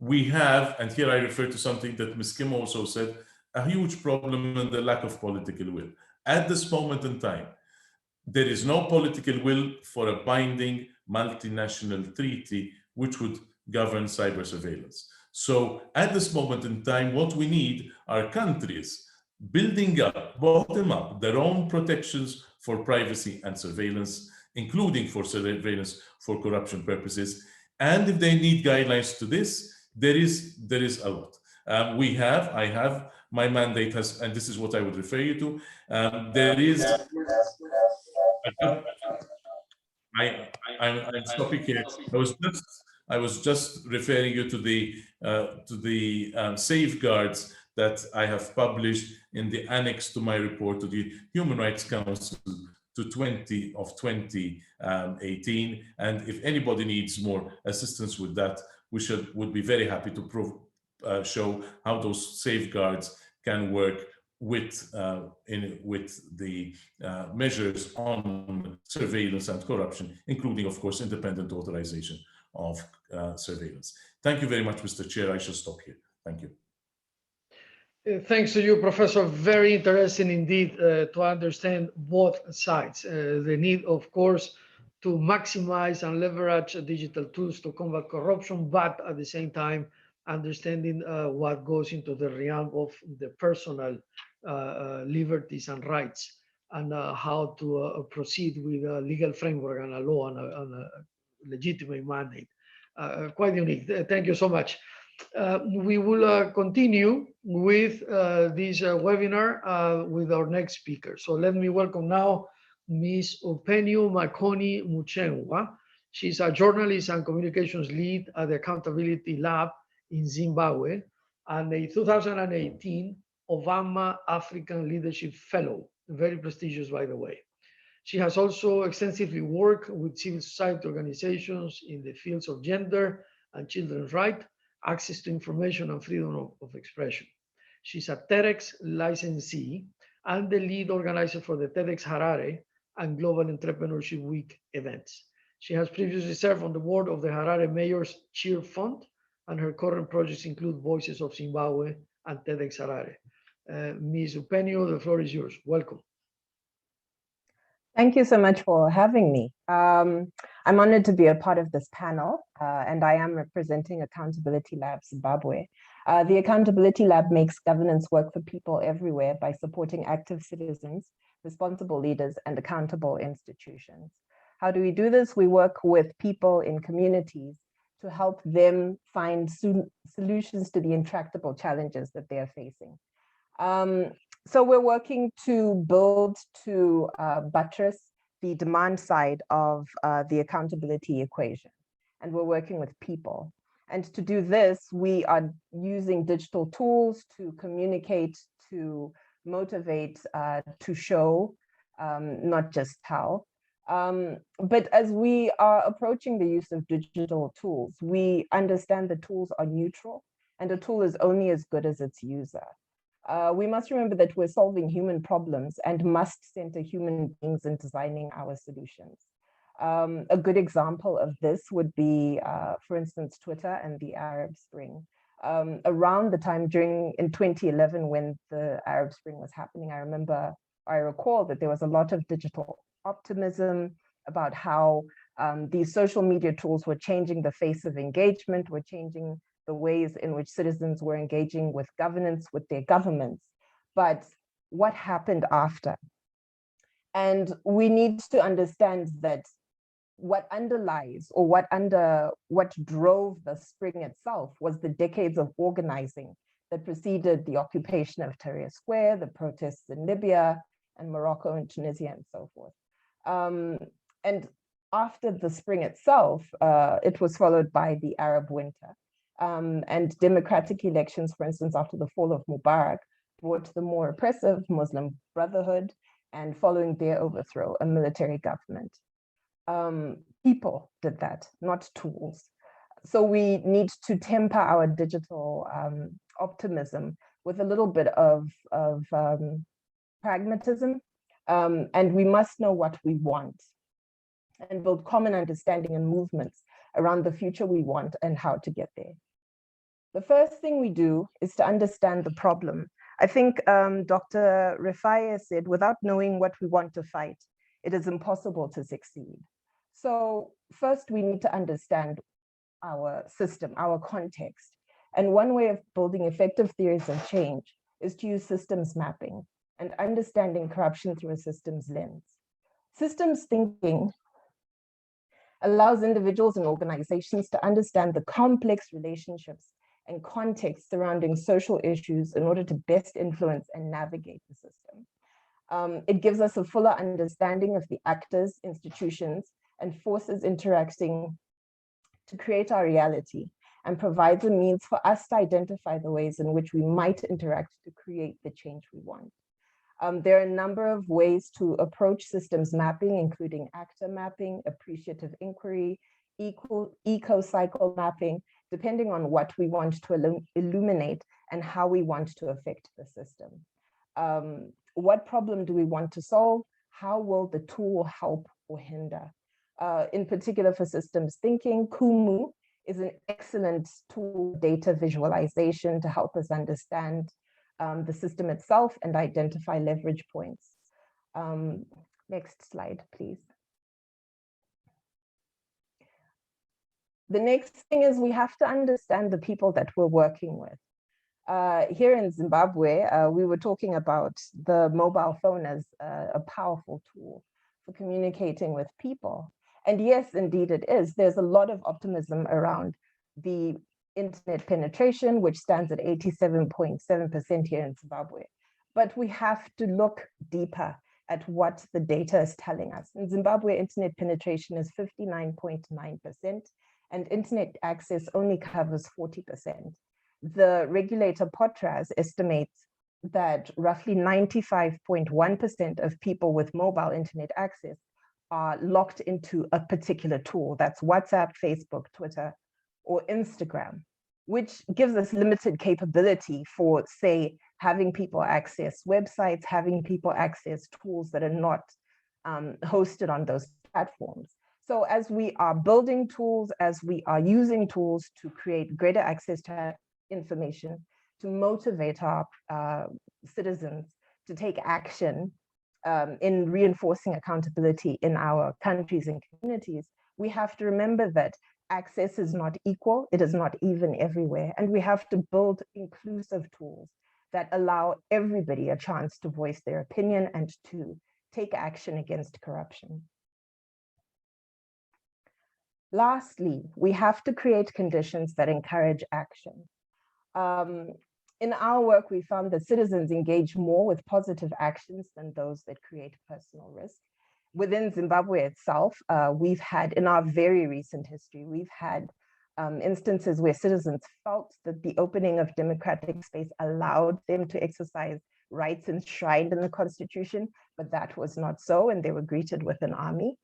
We have, and here I refer to something that Ms. Kim also said, a huge problem in the lack of political will. At this moment in time, there is no political will for a binding multinational treaty which would govern cyber surveillance. So at this moment in time, what we need are countries building up, bottom up, their own protections for privacy and surveillance, including for surveillance for corruption purposes. And if they need guidelines to this, there is a lot. I have, my mandate has, and this is what I would refer you to, I'm stopping here. I was just referring you to the safeguards that I have published in the annex to my report to the Human Rights Council to 2018. And if anybody needs more assistance with that, would be very happy to show how those safeguards can work with the measures on surveillance and corruption, including, of course, independent authorization of surveillance. Thank you very much, Mr. Chair. I shall stop here. Thank you. Thanks to you, Professor. Very interesting indeed to understand both sides. The need, of course, to maximize and leverage digital tools to combat corruption, but at the same time, understanding what goes into the realm of the personal liberties and rights, and how to proceed with a legal framework and a law and a legitimate mandate. Quite unique. Thank you so much. We will continue with this webinar with our next speaker. So let me welcome now Ms. Upenyo Makoni Muchengwa. She's a journalist and communications lead at the Accountability Lab in Zimbabwe and a 2018 Obama African Leadership Fellow, very prestigious, by the way. She has also extensively worked with civil society organizations in the fields of gender and children's rights, access to information and freedom of expression. She's a TEDx licensee and the lead organizer for the TEDx Harare and Global Entrepreneurship Week events. She has previously served on the board of the Harare Mayor's Cheer Fund, and her current projects include Voices of Zimbabwe and TEDx Harare. Ms. Upenyo, the floor is yours. Welcome. Thank you so much for having me. I'm honored to be a part of this panel, and I am representing Accountability Lab Zimbabwe. The Accountability Lab makes governance work for people everywhere by supporting active citizens, responsible leaders, and accountable institutions. How do we do this? We work with people in communities to help them find solutions to the intractable challenges that they are facing. So we're working to build to buttress the demand side of the accountability equation. And we're working with people. And to do this, we are using digital tools to communicate, to motivate, to show, not just how. But as we are approaching the use of digital tools, we understand the tools are neutral and a tool is only as good as its user. We must remember that we're solving human problems and must center human beings in designing our solutions. A good example of this would be, for instance, Twitter and the Arab Spring. Around the time in 2011, when the Arab Spring was happening, I recall that there was a lot of digital optimism about how these social media tools were changing the face of engagement, were changing the ways in which citizens were engaging with governance, with their governments. But what happened after? And we need to understand that what underlies or what drove the spring itself was the decades of organizing that preceded the occupation of Tahrir Square, the protests in Libya and Morocco and Tunisia and so forth. And after the spring itself, it was followed by the Arab winter. And democratic elections, for instance, after the fall of Mubarak, brought the more oppressive Muslim Brotherhood, and following their overthrow, a military government. People did that, not tools. So we need to temper our digital optimism with a little bit of pragmatism, and we must know what we want and build common understanding and movements around the future we want and how to get there. The first thing we do is to understand the problem. I think Dr. Rifai said, without knowing what we want to fight, it is impossible to succeed. So first we need to understand our system, our context. And one way of building effective theories of change is to use systems mapping and understanding corruption through a systems lens. Systems thinking allows individuals and organizations to understand the complex relationships and context surrounding social issues in order to best influence and navigate the system. It gives us a fuller understanding of the actors, institutions, and forces interacting to create our reality, and provides a means for us to identify the ways in which we might interact to create the change we want. There are a number of ways to approach systems mapping, including actor mapping, appreciative inquiry, eco-cycle mapping, depending on what we want to illuminate and how we want to affect the system. What problem do we want to solve? How will the tool help or hinder? In particular for systems thinking, Kumu is an excellent tool, data visualization, to help us understand the system itself, and identify leverage points. Next slide, please. The next thing is we have to understand the people that we're working with. Here in Zimbabwe, we were talking about the mobile phone as a powerful tool for communicating with people. And yes, indeed it is. There's a lot of optimism around the internet penetration, which stands at 87.7% here in Zimbabwe. But we have to look deeper at what the data is telling us. In Zimbabwe, internet penetration is 59.9%, and internet access only covers 40%. The regulator Potras estimates that roughly 95.1% of people with mobile internet access are locked into a particular tool. That's WhatsApp, Facebook, Twitter, or Instagram, which gives us limited capability for, say, having people access websites, having people access tools that are not hosted on those platforms. So as we are building tools, as we are using tools to create greater access to information, to motivate our citizens to take action in reinforcing accountability in our countries and communities, we have to remember that access is not equal, it is not even everywhere, and we have to build inclusive tools that allow everybody a chance to voice their opinion and to take action against corruption. Lastly, we have to create conditions that encourage action. In our work, we found that citizens engage more with positive actions than those that create personal risk. Within Zimbabwe itself, we've had, in our very recent history, we've had instances where citizens felt that the opening of democratic space allowed them to exercise rights enshrined in the Constitution, but that was not so, and they were greeted with an army.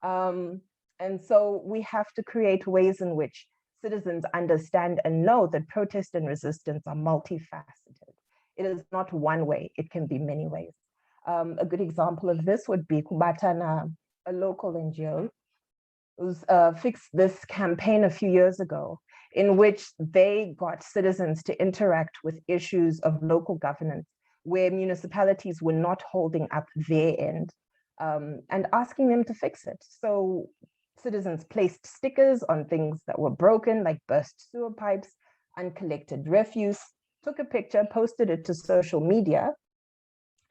And so we have to create ways in which citizens understand and know that protest and resistance are multifaceted. It is not one way, it can be many ways. A good example of this would be Kubatana, a local NGO, who's fixed this campaign a few years ago, in which they got citizens to interact with issues of local governance, where municipalities were not holding up their end, and asking them to fix it. So citizens placed stickers on things that were broken, like burst sewer pipes, uncollected refuse, took a picture, posted it to social media,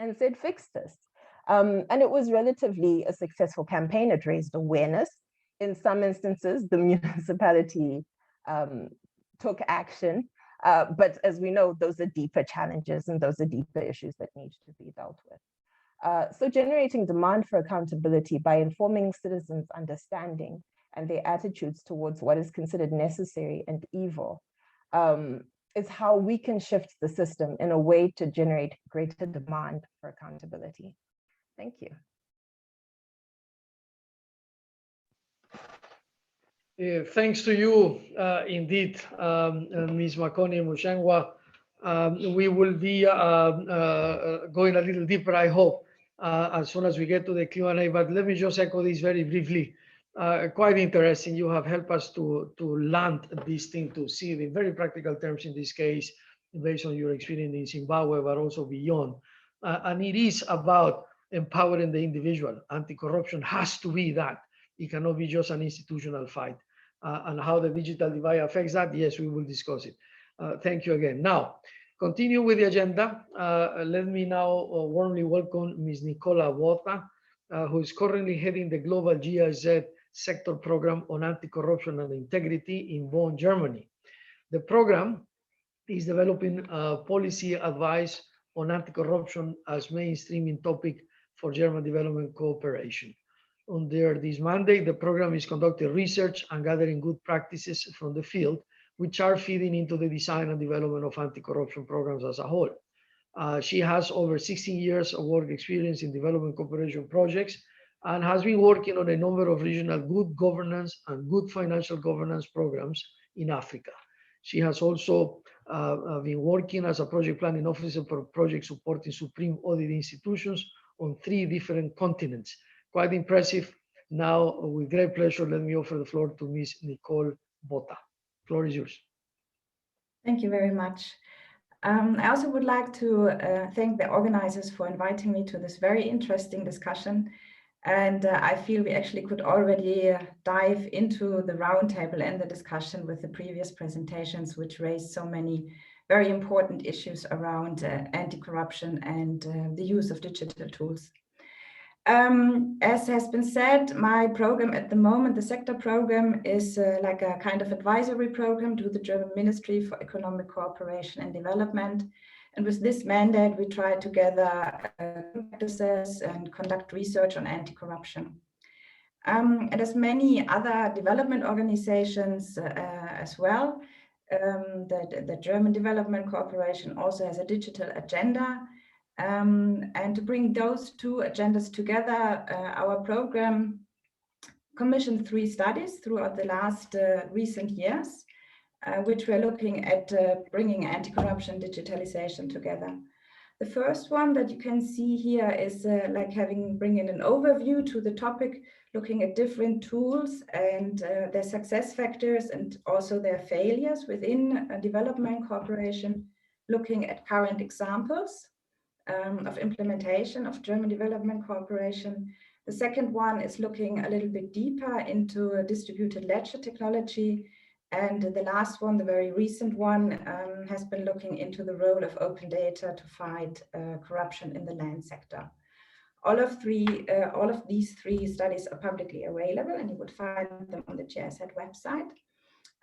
and said, fix this. And it was relatively a successful campaign. It raised awareness. In some instances, the municipality took action. But as we know, those are deeper challenges and those are deeper issues that need to be dealt with. So generating demand for accountability by informing citizens' understanding and their attitudes towards what is considered necessary and evil is how we can shift the system in a way to generate greater demand for accountability. Thank you. Thanks to you, indeed, Ms. Makoni Mushangwa. We will be going a little deeper, I hope, as soon as we get to the Q&A, but let me just echo this very briefly. Quite interesting. You have helped us to land this thing, to see it in very practical terms in this case, based on your experience in Zimbabwe, but also beyond. And it is about empowering the individual. Anti-corruption has to be that. It cannot be just an institutional fight. And how the digital divide affects that, yes, we will discuss it. Thank you again. Now, continue with the agenda. Let me now warmly welcome Ms. Nicola Bota, who is currently heading the Global GIZ Sector Program on Anti-Corruption and Integrity in Bonn, Germany. The program is developing policy advice on anti-corruption as mainstreaming topic for German development cooperation. Under this mandate, the program is conducting research and gathering good practices from the field, which are feeding into the design and development of anti-corruption programs as a whole. She has over 16 years of work experience in development cooperation projects and has been working on a number of regional good governance and good financial governance programs in Africa. She has also been working as a project planning officer for projects supporting supreme audit institutions on 3 different continents. Quite impressive. Now, with great pleasure, let me offer the floor to Ms. Nicole Bota. The floor is yours. Thank you very much. I also would like to thank the organizers for inviting me to this very interesting discussion. And I feel we actually could already dive into the roundtable and the discussion with the previous presentations, which raised so many very important issues around anti-corruption and the use of digital tools. As has been said, my program at the moment, the sector program, is like a kind of advisory program to the German Ministry for Economic Cooperation and Development. And with this mandate, we try to gather practices and conduct research on anti-corruption. And as many other development organizations as well, the German Development Cooperation also has a digital agenda. And to bring those two agendas together, our program commissioned 3 studies throughout the last recent years, which we're looking at bringing anti-corruption digitalization together. The first one that you can see here is like bringing an overview to the topic, looking at different tools and their success factors and also their failures within development cooperation, looking at current examples of implementation of German development cooperation. The second one is looking a little bit deeper into distributed ledger technology. And the last one, the very recent one, has been looking into the role of open data to fight corruption in the land sector. All of these 3 studies are publicly available, and you would find them on the GIZ website.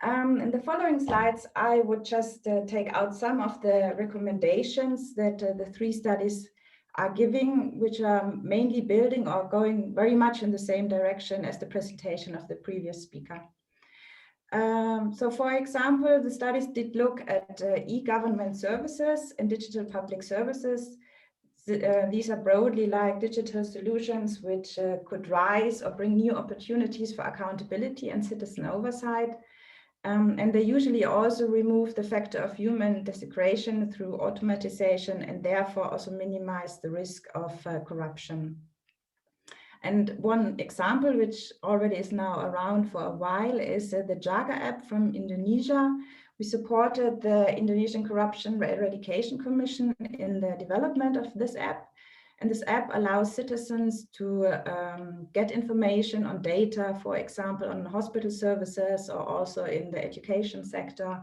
In the following slides, I would just take out some of the recommendations that the 3 studies are giving, which are mainly building or going very much in the same direction as the presentation of the previous speaker. So for example, the studies did look at e-government services and digital public services. These are broadly like digital solutions which could rise or bring new opportunities for accountability and citizen oversight. And they usually also remove the factor of human desecration through automatization and therefore also minimize the risk of corruption. And one example, which already is now around for a while, is the Jaga app from Indonesia. We supported the Indonesian Corruption Eradication Commission in the development of this app. And this app allows citizens to get information on data, for example, on hospital services or also in the education sector.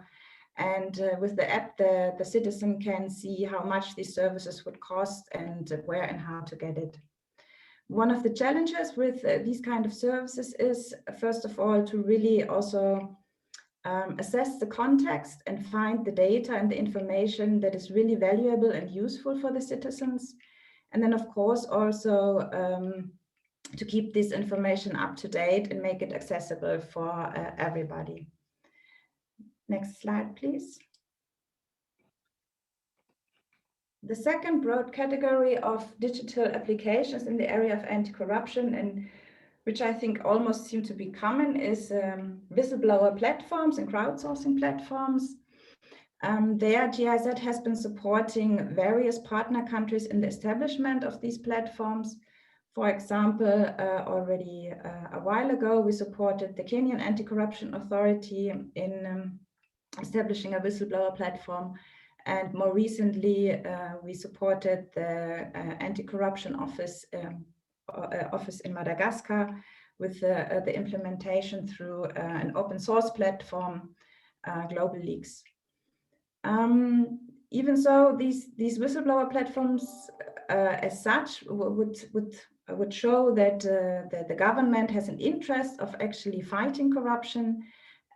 And with the app, the citizen can see how much these services would cost and where and how to get it. One of the challenges with these kind of services is, first of all, to really also assess the context and find the data and the information that is really valuable and useful for the citizens. And then, of course, also to keep this information up to date and make it accessible for everybody. Next slide, please. The second broad category of digital applications in the area of anti-corruption, and which I think almost seem to be common, is whistleblower platforms and crowdsourcing platforms. There, GIZ has been supporting various partner countries in the establishment of these platforms. For example, already a while ago, we supported the Kenyan Anti-Corruption Authority in establishing a whistleblower platform. And more recently, we supported the Anti-Corruption Office in Madagascar with the implementation through an open source platform, Global Leaks. Even so, these whistleblower platforms as such would show that the government has an interest of actually fighting corruption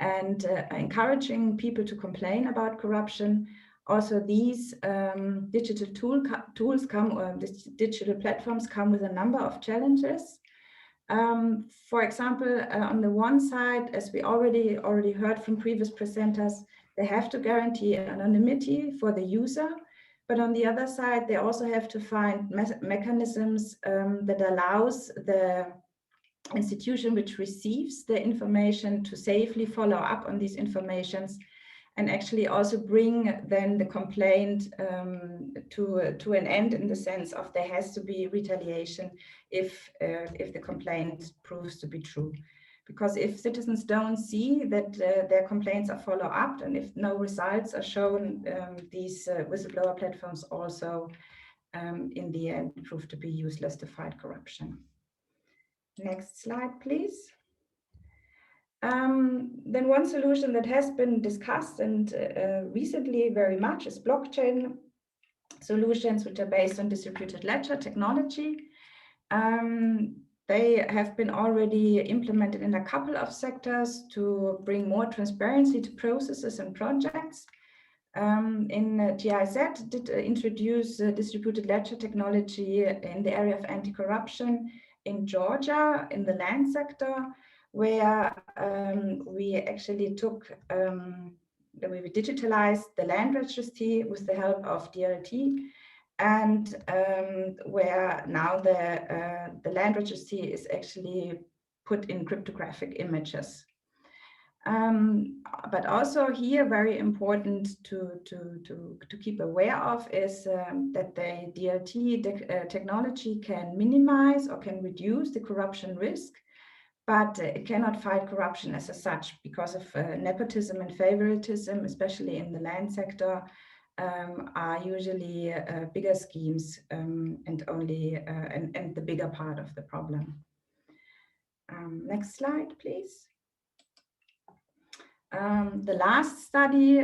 and encouraging people to complain about corruption. Also, these digital digital platforms come with a number of challenges. For example, on the one side, as we already heard from previous presenters, they have to guarantee anonymity for the user. But on the other side, they also have to find mechanisms that allows the institution which receives the information to safely follow up on these informations and actually also bring then the complaint to an end, in the sense of there has to be retaliation if the complaint proves to be true. Because if citizens don't see that their complaints are followed up, and if no results are shown, these whistleblower platforms also in the end prove to be useless to fight corruption. Next slide, please. Then one solution that has been discussed and recently very much is blockchain solutions, which are based on distributed ledger technology. They have been already implemented in a couple of sectors to bring more transparency to processes and projects. In GIZ did introduce distributed ledger technology in the area of anti-corruption in Georgia in the land sector, where we actually took, we digitalized the land registry with the help of DLT, and where now the land registry is actually put in cryptographic images. But also here, very important to keep aware of is that the DLT technology can minimize or can reduce the corruption risk, but it cannot fight corruption as such because of nepotism and favoritism, especially in the land sector. Are usually bigger schemes and only and the bigger part of the problem. Next slide, please. The last study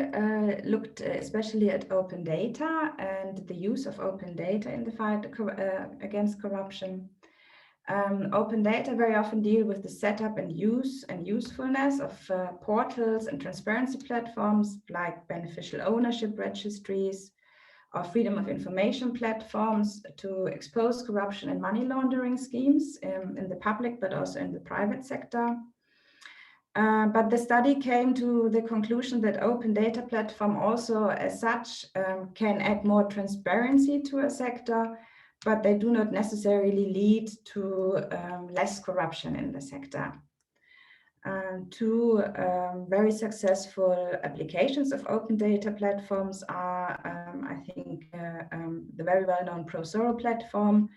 looked especially at open data and the use of open data in the fight against corruption. Open data very often deal with the setup and use and usefulness of portals and transparency platforms like beneficial ownership registries or freedom of information platforms to expose corruption and money laundering schemes in the public, but also in the private sector. But the study came to the conclusion that open data platform also as such can add more transparency to a sector, but they do not necessarily lead to less corruption in the sector. Two very successful applications of open data platforms are, I think, the very well-known ProZorro platform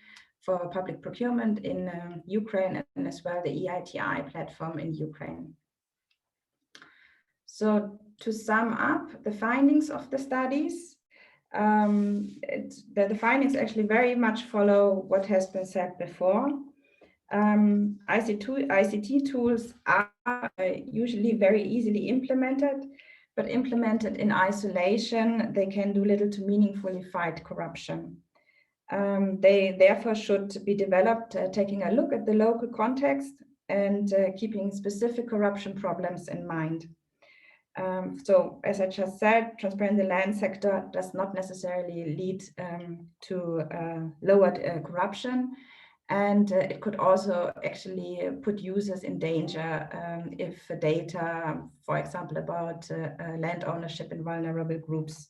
for public procurement in Ukraine, and as well the EITI platform in Ukraine. So to sum up the findings of the studies, the findings actually very much follow what has been said before. ICT tools are usually very easily implemented, but implemented in isolation, they can do little to meaningfully fight corruption. They therefore should be developed taking a look at the local context and keeping specific corruption problems in mind. So as I just said, transparency in the land sector does not necessarily lead to lowered corruption. And it could also actually put users in danger if data, for example, about land ownership in vulnerable groups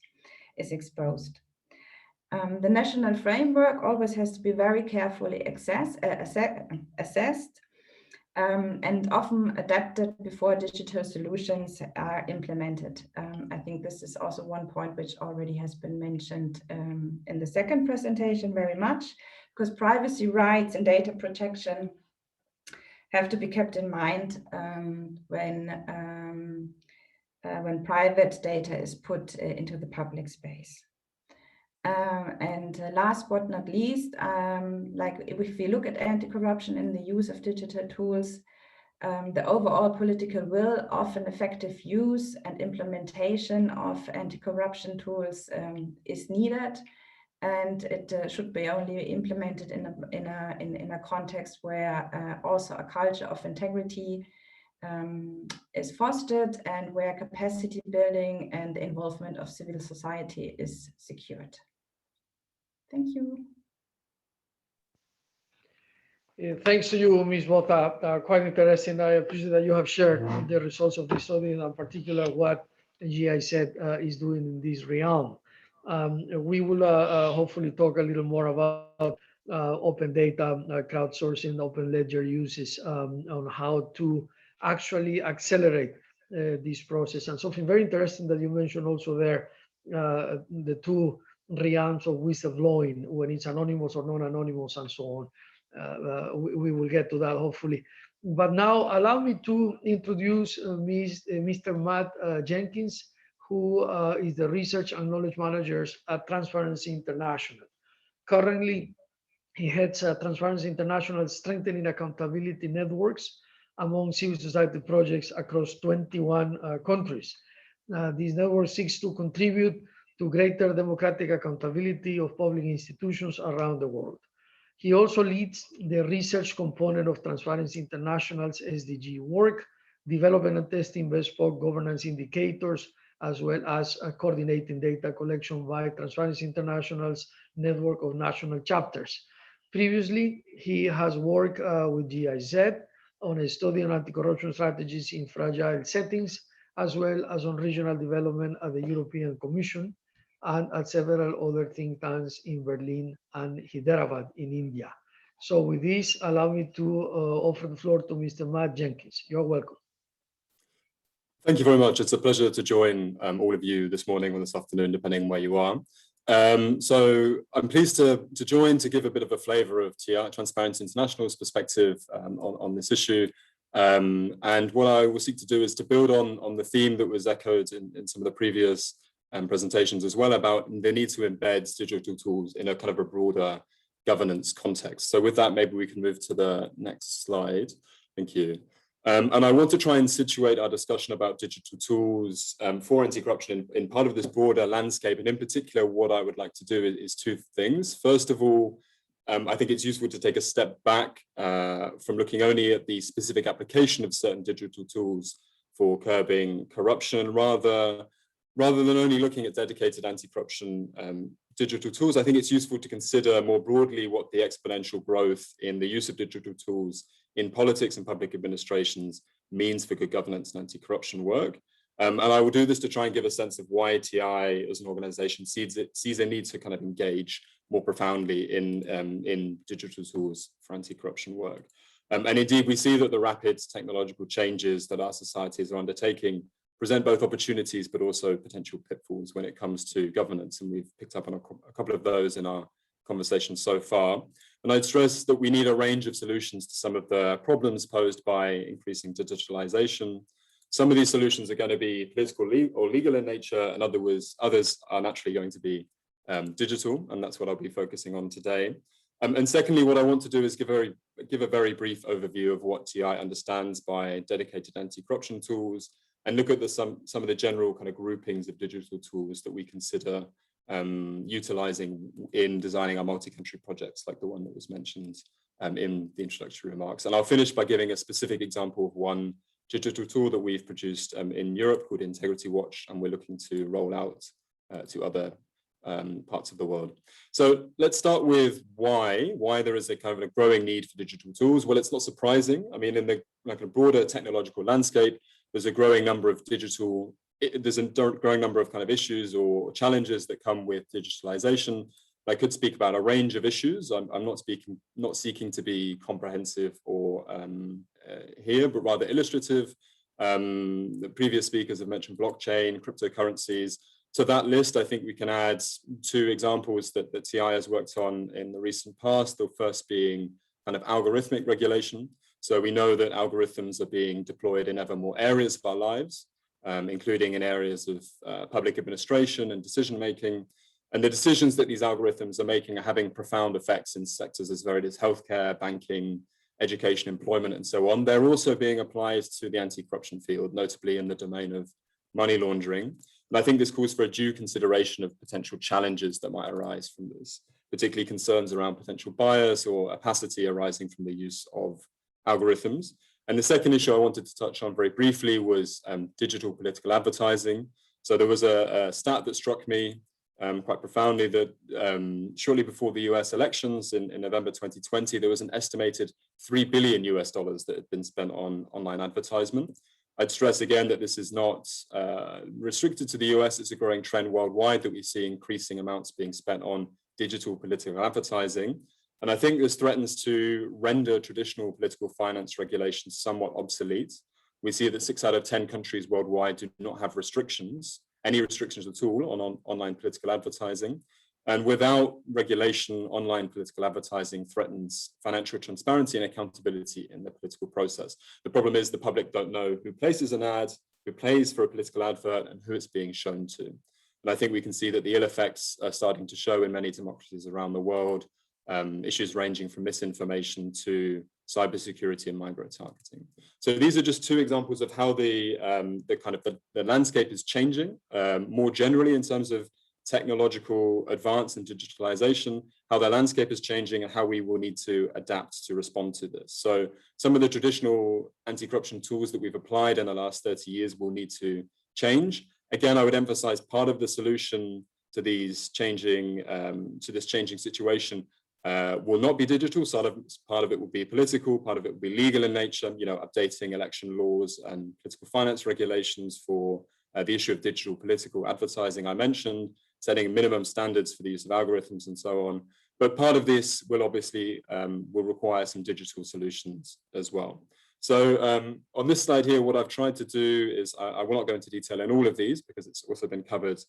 is exposed. The national framework always has to be very carefully assessed and often adapted before digital solutions are implemented. I think this is also one point which already has been mentioned in the second presentation very much, because privacy rights and data protection have to be kept in mind when private data is put into the public space. And last but not least, like if we look at anti-corruption in the use of digital tools, the overall political will of an effective use and implementation of anti-corruption tools is needed, and it should be only implemented in a context where also a culture of integrity is fostered and where capacity building and the involvement of civil society is secured. Thank you. Thanks to you, Ms. Bota. Quite interesting. I appreciate that you have shared the results of this study, and in particular what GIZ is doing in this realm. We will hopefully talk a little more about open data, crowdsourcing, open ledger uses on how to actually accelerate this process. And something very interesting that you mentioned also there, the two realms of whistleblowing, when it's anonymous or non-anonymous and so on. We will get to that hopefully But now allow me to introduce Mr. Matt Jenkins, who is the Research and Knowledge Manager at Transparency International. Currently, he heads Transparency International Strengthening Accountability Networks among civil society projects across 21 countries. This network seeks to contribute to greater democratic accountability of public institutions around the world. He also leads the research component of Transparency International's SDG work, developing and testing bespoke governance indicators, as well as coordinating data collection by Transparency International's network of national chapters. Previously, he has worked with GIZ on a study on anti-corruption strategies in fragile settings, as well as on regional development at the European Commission and at several other think tanks in Berlin and Hyderabad in India. So with this, allow me to offer the floor to Mr. Matt Jenkins. You're welcome. Thank you very much. It's a pleasure to join all of you this morning or this afternoon, depending on where you are. So I'm pleased to join to give a bit of a flavor of Transparency International's perspective on this issue. And what I will seek to do is to build on the theme that was echoed in some of the previous presentations as well, about the need to embed digital tools in a kind of a broader governance context. So with that, maybe we can move to the next slide. Thank you. And I want to try and situate our discussion about digital tools for anti-corruption in part of this broader landscape. And in particular, what I would like to do is two things. First of all, I think it's useful to take a step back from looking only at the specific application of certain digital tools for curbing corruption, rather than only looking at dedicated anti-corruption digital tools. I think it's useful to consider more broadly what the exponential growth in the use of digital tools in politics and public administrations means for good governance and anti-corruption work. And I will do this to try and give a sense of why TI as an organization sees a need to kind of engage more profoundly in digital tools for anti-corruption work. And indeed, we see that the rapid technological changes that our societies are undertaking present both opportunities, but also potential pitfalls when it comes to governance. And we've picked up on a couple of those in our conversation so far. And I'd stress that we need a range of solutions to some of the problems posed by increasing digitalization. Some of these solutions are going to be political or legal in nature, and others are naturally going to be digital, and that's what I'll be focusing on today. And secondly, what I want to do is give a very brief overview of what TI understands by dedicated anti-corruption tools, and look at some of the general kind of groupings of digital tools that we consider utilizing in designing our multi-country projects, like the one that was mentioned in the introductory remarks. And I'll finish by giving a specific example of one digital tool that we've produced in Europe called Integrity Watch, and we're looking to roll out to other parts of the world. So let's start with why there is a kind of a growing need for digital tools. Well, it's not surprising. I mean, in the like a broader technological landscape, there's a growing number of growing number of kind of issues or challenges that come with digitalization. I could speak about a range of issues. I'm not seeking to be comprehensive or here, but rather illustrative. The previous speakers have mentioned blockchain, cryptocurrencies. To that list, I think we can add two examples that TI has worked on in the recent past. The first being kind of algorithmic regulation. So we know that algorithms are being deployed in ever more areas of our lives, including in areas of public administration and decision-making. And the decisions that these algorithms are making are having profound effects in sectors as varied as healthcare, banking, education, employment, and so on. They're also being applied to the anti-corruption field, notably in the domain of money laundering. And I think this calls for a due consideration of potential challenges that might arise from this, particularly concerns around potential bias or opacity arising from the use of algorithms. And the second issue I wanted to touch on very briefly was digital political advertising. So there was a stat that struck me quite profoundly that shortly before the US elections in November 2020, there was an estimated $3 billion that had been spent on online advertisement. I'd stress again that this is not restricted to the US. It's a growing trend worldwide that we see increasing amounts being spent on digital political advertising. And I think this threatens to render traditional political finance regulations somewhat obsolete. We see that 6 out of 10 countries worldwide do not have restrictions, any restrictions at all on online political advertising. And without regulation, online political advertising threatens financial transparency and accountability in the political process. The problem is the public don't know who places an ad, who pays for a political advert, and who it's being shown to. And I think we can see that the ill effects are starting to show in many democracies around the world, issues ranging from misinformation to cybersecurity and micro-targeting. So these are just two examples of how the landscape is changing more generally in terms of technological advance and digitalization, how the landscape is changing and how we will need to adapt to respond to this. So some of the traditional anti-corruption tools that we've applied in the last 30 years will need to change. Again, I would emphasize part of the solution to these changing, to this changing situation will not be digital. Part of it will be political, part of it will be legal in nature, updating election laws and political finance regulations for the issue of digital political advertising I mentioned, setting minimum standards for the use of algorithms and so on. But part of this will obviously will require some digital solutions as well. So on this slide here, what I've tried to do is, I will not go into detail in all of these because it's also been covered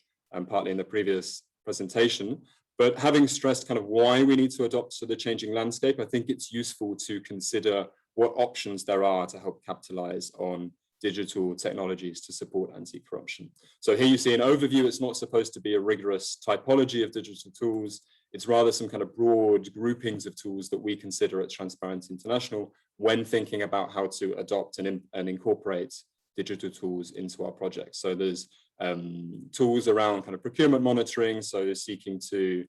partly in the previous presentation, but having stressed kind of why we need to adopt to the changing landscape, I think it's useful to consider what options there are to help capitalize on digital technologies to support anti-corruption. So here you see an overview. It's not supposed to be a rigorous typology of digital tools. It's rather some kind of broad groupings of tools that we consider at Transparency International when thinking about how to adopt and incorporate digital tools into our projects. So there's tools around kind of procurement monitoring. So seeking to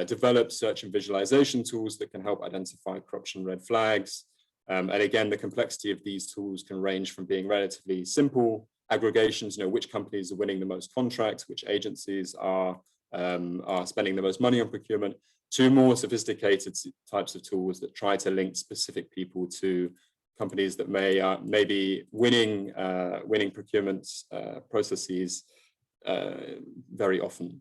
develop search and visualization tools that can help identify corruption red flags. And again, the complexity of these tools can range from being relatively simple aggregations, which companies are winning the most contracts, which agencies are spending the most money on procurement, to more sophisticated types of tools that try to link specific people to companies that may be winning procurement processes very often.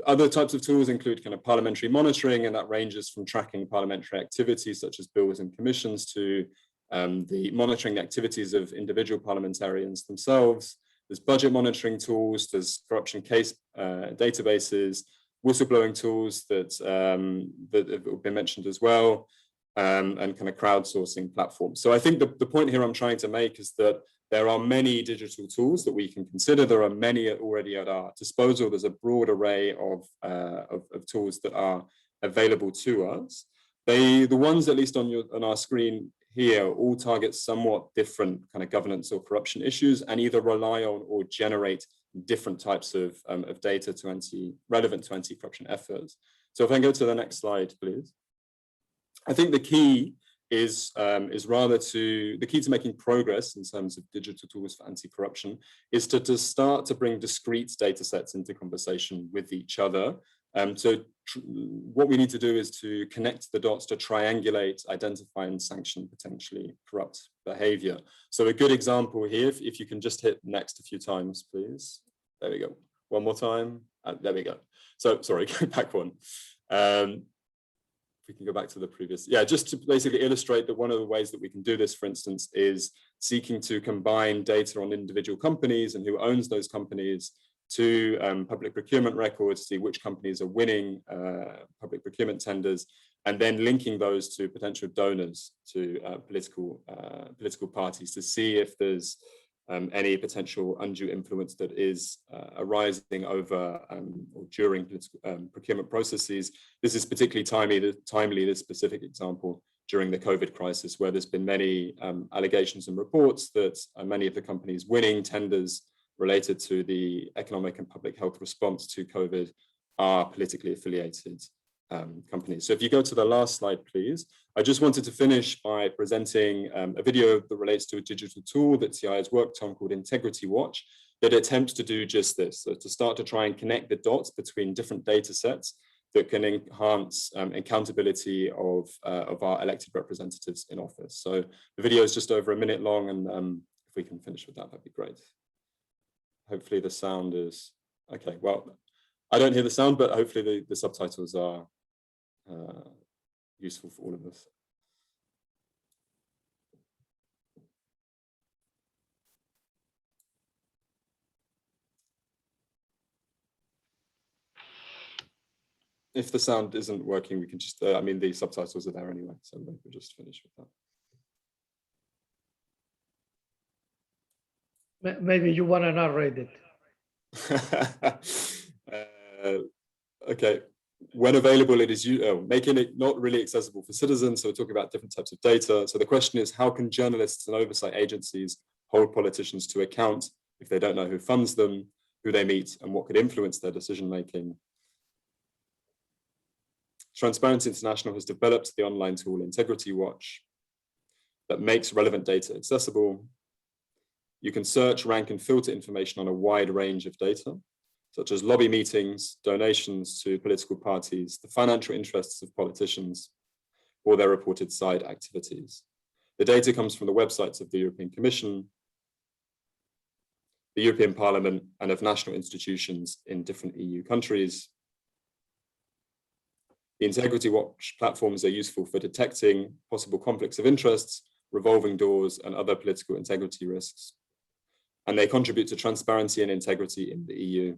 Other types of tools include kind of parliamentary monitoring, and that ranges from tracking parliamentary activities such as bills and commissions to the monitoring the activities of individual parliamentarians themselves. There's budget monitoring tools, there's corruption case databases, whistleblowing tools that have been mentioned as well, and kind of crowdsourcing platforms. So I think the point here I'm trying to make is that there are many digital tools that we can consider. There are many already at our disposal. There's a broad array of tools that are available to us. The ones, at least on our screen here, all target somewhat different kind of governance or corruption issues and either rely on or generate different types of data relevant to anti-corruption efforts. So if I can go to the next slide, please. I think the key is the key to making progress in terms of digital tools for anti-corruption is to start to bring discrete data sets into conversation with each other. So what we need to do is to connect the dots to triangulate, identify and sanction potentially corrupt behavior. So a good example here, if you can just hit next a few times, please. There we go. One more time. There we go. So sorry, go back one. We can go back to the previous. Yeah, just to basically illustrate that one of the ways that we can do this, for instance, is seeking to combine data on individual companies and who owns those companies to public procurement records, see which companies are winning public procurement tenders, and then linking those to potential donors to political parties to see if there's any potential undue influence that is arising over or during political procurement processes. This is particularly timely, this specific example, during the COVID crisis, where there's been many allegations and reports that many of the companies winning tenders related to the economic and public health response to COVID are politically affiliated companies. So if you go to the last slide, please. I just wanted to finish by presenting a video that relates to a digital tool that TI has worked on called Integrity Watch that attempts to do just this, so to start to try and connect the dots between different data sets that can enhance accountability of our elected representatives in office. So the video is just over a minute long, and if we can finish with that, that'd be great. Hopefully the sound is okay. Well, I don't hear the sound, but hopefully the subtitles are useful for all of us. if the sound isn't working, we can just, I mean, the subtitles are there anyway, so we'll just finish with that. Maybe you want to narrate it. Okay. When available, it is making it not really accessible for citizens. So we're talking about different types of data. So the question is, how can journalists and oversight agencies hold politicians to account if they don't know who funds them, who they meet, and what could influence their decision-making? Transparency International has developed the online tool Integrity Watch that makes relevant data accessible. You can search, rank, and filter information on a wide range of data, such as lobby meetings, donations to political parties, the financial interests of politicians, or their reported side activities. The data comes from the websites of the European Commission, the European Parliament, and of national institutions in different EU countries. The Integrity Watch platforms are useful for detecting possible conflicts of interests, revolving doors, and other political integrity risks. And they contribute to transparency and integrity in the EU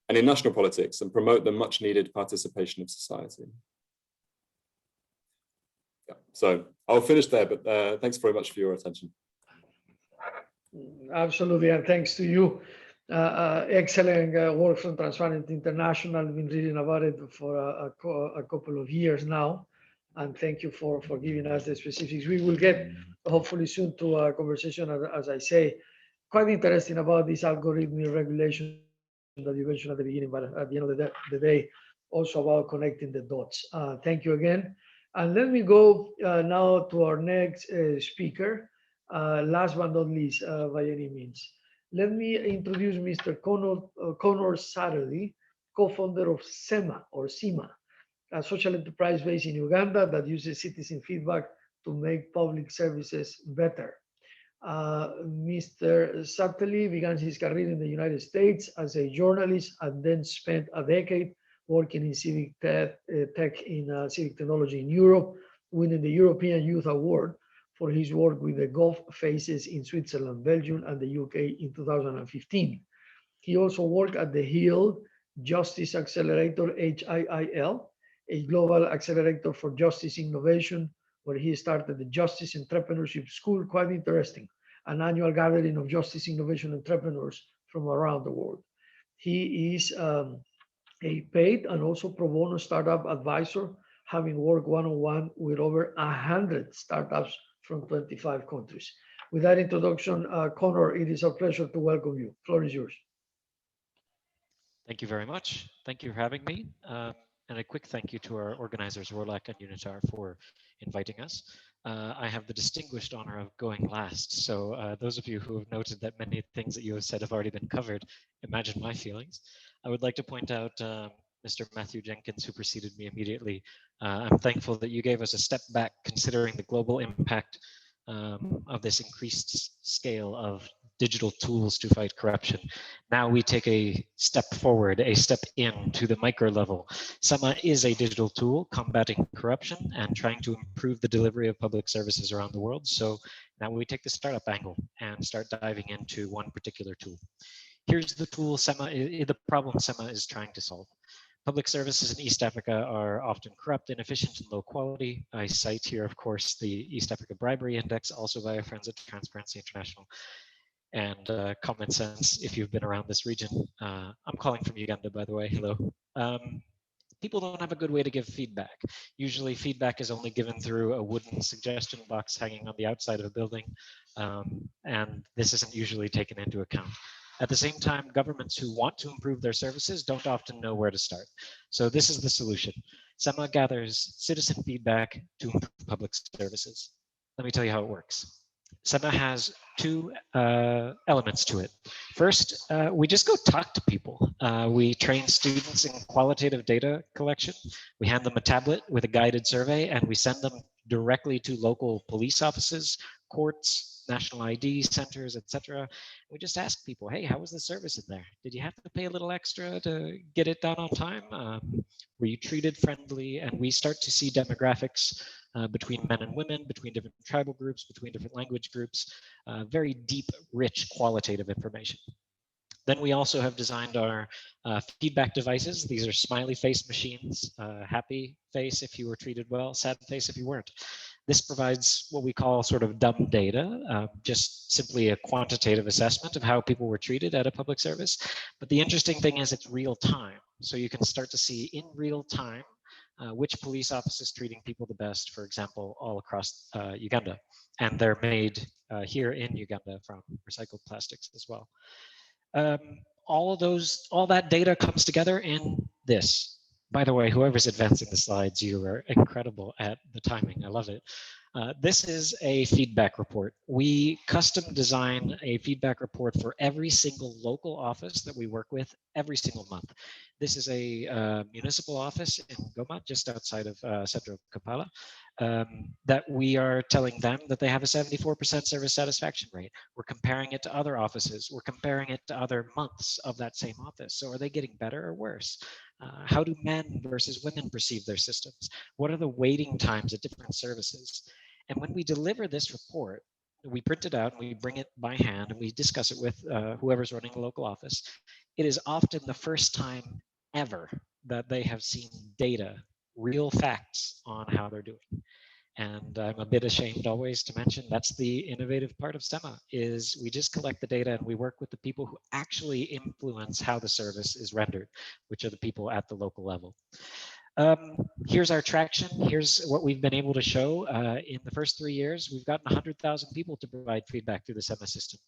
and in national politics, and promote the much needed participation of society. Yeah, so I'll finish there, but thanks very much for your attention. Absolutely, and thanks to you. Excellent work from Transparency International. I've been reading about it for a couple of years now, and thank you for giving us the specifics. We will get hopefully soon to a conversation, as I say, quite interesting about this algorithmic regulation that you mentioned at the beginning, but at the end of the day, also about connecting the dots. Thank you again. And let me go now to our next speaker, last but not least, by any means. Let me introduce Mr. Connor Satterley, co-founder of SEMA, or SEMA, a social enterprise based in Uganda that uses citizen feedback to make public services better. Mr. Satterley began his career in the United States as a journalist and then spent a decade working in civic tech in civic technology in Europe, winning the European Youth Award for his work with the Gulf Faces in Switzerland, Belgium, and the UK in 2015. He also worked at the HIL Justice Accelerator, HIIL, a global accelerator for justice innovation, where he started the Justice Entrepreneurship School, quite interesting, an annual gathering of justice innovation entrepreneurs from around the world. He is a paid and also pro bono startup advisor, having worked one-on-one with over 100 startups from 25 countries. With that introduction, Connor, it is a pleasure to welcome you. Floor is yours. Thank you very much. Thank you for having me. And a quick thank you to our organizers, ROLACC and UNITAR, for inviting us. I have the distinguished honor of going last. So those of you who have noted that many things that you have said have already been covered, imagine my feelings. I would like to point out Mr. Matthew Jenkins, who preceded me immediately. I'm thankful that you gave us a step back considering the global impact of this increased scale of digital tools to fight corruption. Now we take a step forward, a step into the micro level. SEMA is a digital tool combating corruption and trying to improve the delivery of public services around the world. So now we take the startup angle and start diving into one particular tool. Here's the tool the problem SEMA is trying to solve. Public services in East Africa are often corrupt, inefficient, and low quality. I cite here, of course, the East Africa Bribery Index, also by our friends at Transparency International. And common sense, if you've been around this region. I'm calling from Uganda, by the way, hello. People don't have a good way to give feedback. Usually feedback is only given through a wooden suggestion box hanging on the outside of a building, and this isn't usually taken into account. At the same time, governments who want to improve their services don't often know where to start. So this is the solution. SEMA gathers citizen feedback to improve public services. Let me tell you how it works. SEMA has two elements to it. First, we just go talk to people. We train students in qualitative data collection. We hand them a tablet with a guided survey, and we send them directly to local police offices, courts, national ID centers, etc. We just ask people, hey, how was the service in there? Did you have to pay a little extra to get it done on time? Were you treated friendly? And we start to see demographics between men and women, between different tribal groups, between different language groups, very deep, rich, qualitative information. Then we also have designed our feedback devices. These are smiley face machines, happy face if you were treated well, sad face if you weren't. This provides what we call sort of dumb data, just simply a quantitative assessment of how people were treated at a public service. But the interesting thing is it's real time. So you can start to see in real time which police office is treating people the best, for example, all across Uganda. And they're made here in Uganda from recycled plastics as well. All that data comes together in this. By the way, whoever's advancing the slides, you are incredible at the timing. I love it. This is a feedback report. We custom design a feedback report for every single local office that we work with every single month. This is a municipal office in Goma, just outside of Central Kampala, that we are telling them that they have a 74% service satisfaction rate. We're comparing it to other offices. We're comparing it to other months of that same office. So are they getting better or worse? How do men versus women perceive their systems? What are the waiting times at different services? And when we deliver this report, we print it out and we bring it by hand and we discuss it with whoever's running the local office. It is often the first time ever that they have seen data, real facts on how they're doing. And I'm a bit ashamed always to mention that's the innovative part of SEMA, is we just collect the data and we work with the people who actually influence how the service is rendered, which are the people at the local level. Here's our traction. Here's what we've been able to show. In the first 3 years, we've gotten 100,000 people to provide feedback through the SEMA system.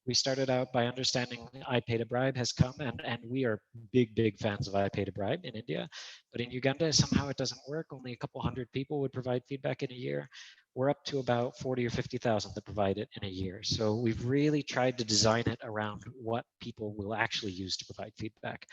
We started out by understanding I Pay to Bribe has come, and we are big fans of I Pay to Bribe in India. But in Uganda, somehow it doesn't work. Only a couple hundred people would provide feedback in a year. We're up to about 40 or 50,000 that provide it in a year. So we've really tried to design it around what people will actually use to provide feedback.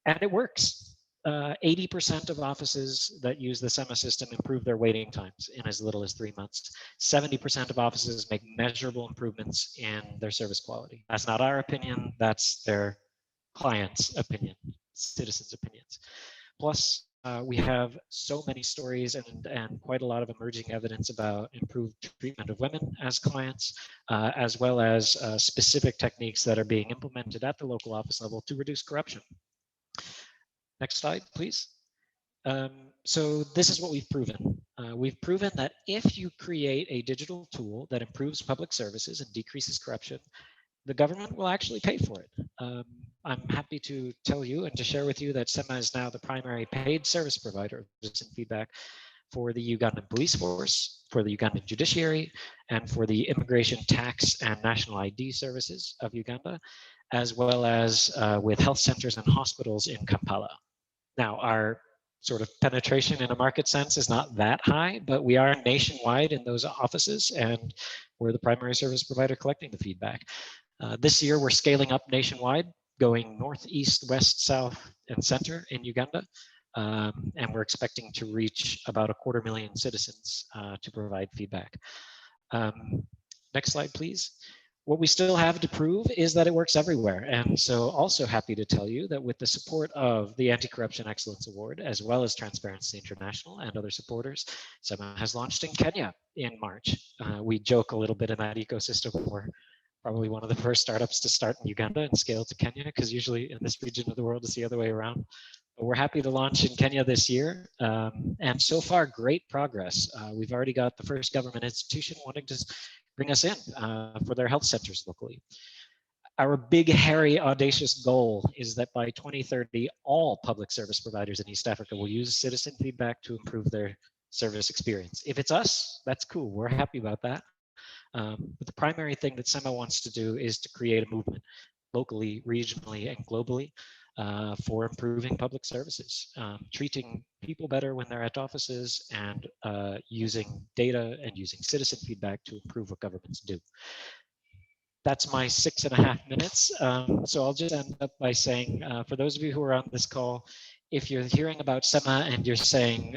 And it works. 80% of offices that use the SEMA system improve their waiting times in as little as 3 months. 70% of offices make measurable improvements in their service quality. That's not our opinion, that's their clients' opinion, citizens' opinions. Plus, we have so many stories and quite a lot of emerging evidence about improved treatment of women as clients, as well as specific techniques that are being implemented at the local office level to reduce corruption. Next slide, please. So this is what we've proven. We've proven that if you create a digital tool that improves public services and decreases corruption, the government will actually pay for it. I'm happy to tell you and to share with you that SEMA is now the primary paid service provider of citizen feedback for the Ugandan police force, for the Ugandan judiciary, and for the immigration, tax, and national ID services of Uganda, as well as with health centers and hospitals in Kampala. Now, our sort of penetration in a market sense is not that high, but we are nationwide in those offices, and we're the primary service provider collecting the feedback. This year, we're scaling up nationwide, going north, east, west, south, and center in Uganda. And we're expecting to reach about 250,000 citizens to provide feedback. Next slide, please. What we still have to prove is that it works everywhere. And so also happy to tell you that with the support of the Anti-Corruption Excellence Award, as well as Transparency International and other supporters, SEMA has launched in Kenya in March. We joke a little bit in that ecosystem. We're probably one of the first startups to start in Uganda and scale to Kenya, because usually in this region of the world it's the other way around. But we're happy to launch in Kenya this year. And so far, great progress. We've already got the first government institution wanting to bring us in for their health centers locally. Our big, hairy, audacious goal is that by 2030, all public service providers in East Africa will use citizen feedback to improve their service experience. If it's us, that's cool. We're happy about that. But the primary thing that SEMA wants to do is to create a movement locally, regionally, and globally for improving public services, treating people better when they're at offices, and using data and using citizen feedback to improve what governments do. That's my 6.5 minutes. So I'll just end up by saying, for those of you who are on this call, if you're hearing about SEMA and you're saying,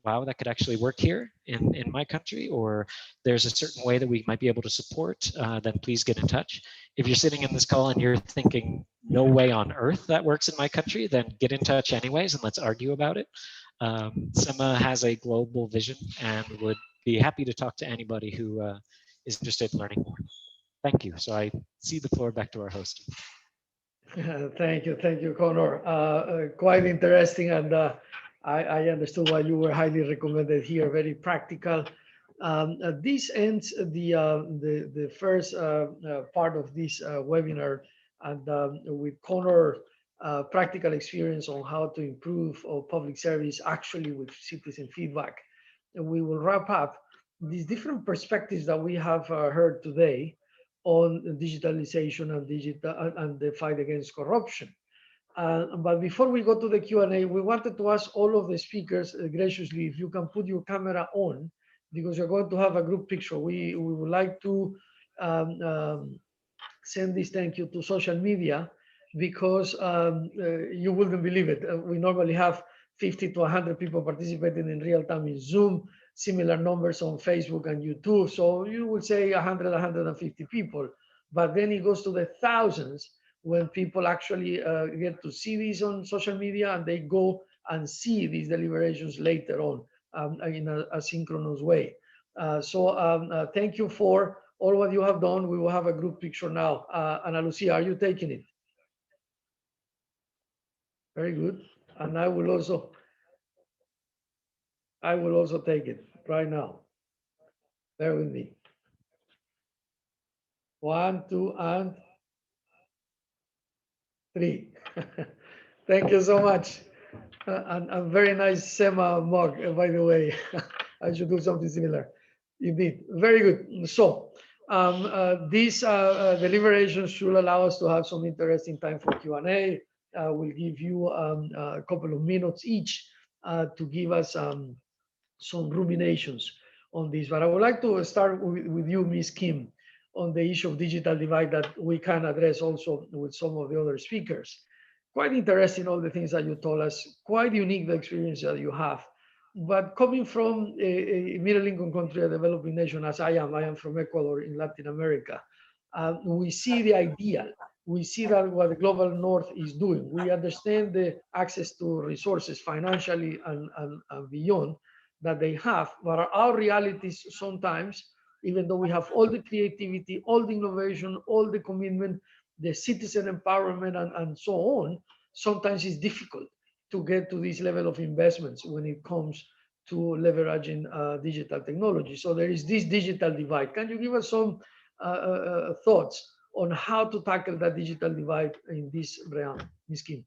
wow, that could actually work here in my country, or there's a certain way that we might be able to support, then please get in touch. If you're sitting in this call and you're thinking, no way on earth that works in my country, then get in touch anyways and let's argue about it. SEMA has a global vision and would be happy to talk to anybody who is interested in learning more. Thank you. So I cede the floor back to our host. Thank you, Connor. Quite interesting, and I understood why you were highly recommended here. Very practical. This ends the first part of this webinar, and with Connor, practical experience on how to improve public service actually with citizen feedback. And we will wrap up these different perspectives that we have heard today on digitalization and the fight against corruption. But before we go to the Q&A, we wanted to ask all of the speakers graciously if you can put your camera on, because you're going to have a group picture. We would like to send this thank you to social media, because you wouldn't believe it. We normally have 50 to 100 people participating in real time in Zoom, similar numbers on Facebook and YouTube. So you would say 100, 150 people, but then it goes to the thousands when people actually get to see this on social media, and they go and see these deliberations later on in a synchronous way. So thank you for all what you have done. We will have a group picture now. Ana Lucia, are you taking it? Very good. And I will also take it right now. Bear with me. 1, 2, and 3. Thank you so much. And a very nice SEMA mug, by the way. I should do something similar. Indeed, very good. So these deliberations should allow us to have some interesting time for Q&A. We'll give you a couple of minutes each to give us some ruminations on this. But I would like to start with you, Ms. Kim, on the issue of digital divide that we can address also with some of the other speakers. Quite interesting, all the things that you told us, quite unique the experience that you have. But coming from a middle-income country, a developing nation, as I am from Ecuador in Latin America, we see the ideal. We see that what the global north is doing. We understand the access to resources financially and beyond that they have, but our realities sometimes, even though we have all the creativity, all the innovation, all the commitment, the citizen empowerment, and so on, sometimes it's difficult to get to this level of investments when it comes to leveraging digital technology. So there is this digital divide. Can you give us some thoughts on how to tackle that digital divide in this realm, Ms. Kim?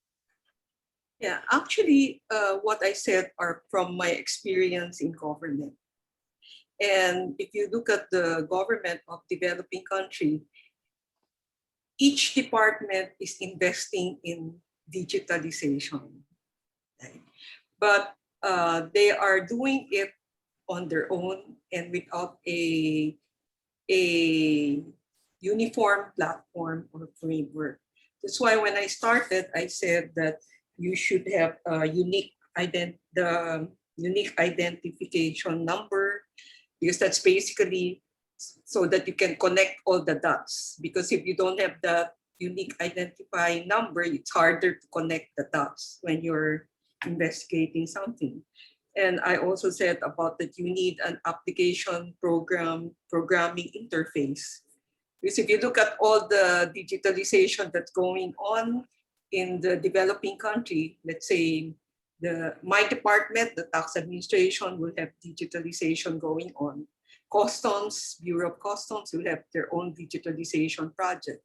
Yeah, actually, what I said are from my experience in government. And if you look at the government of developing country, each department is investing in digitalization, right? But they are doing it on their own and without a uniform platform or framework. That's why when I started, I said that you should have a unique identification number, because that's basically so that you can connect all the dots. Because if you don't have that unique identifying number, it's harder to connect the dots when you're investigating something. And I also said about that you need an application programming interface. Because if you look at all the digitalization that's going on in the developing country, let's say my department, the tax administration, will have digitalization going on. Customs, Bureau of Customs will have their own digitalization project.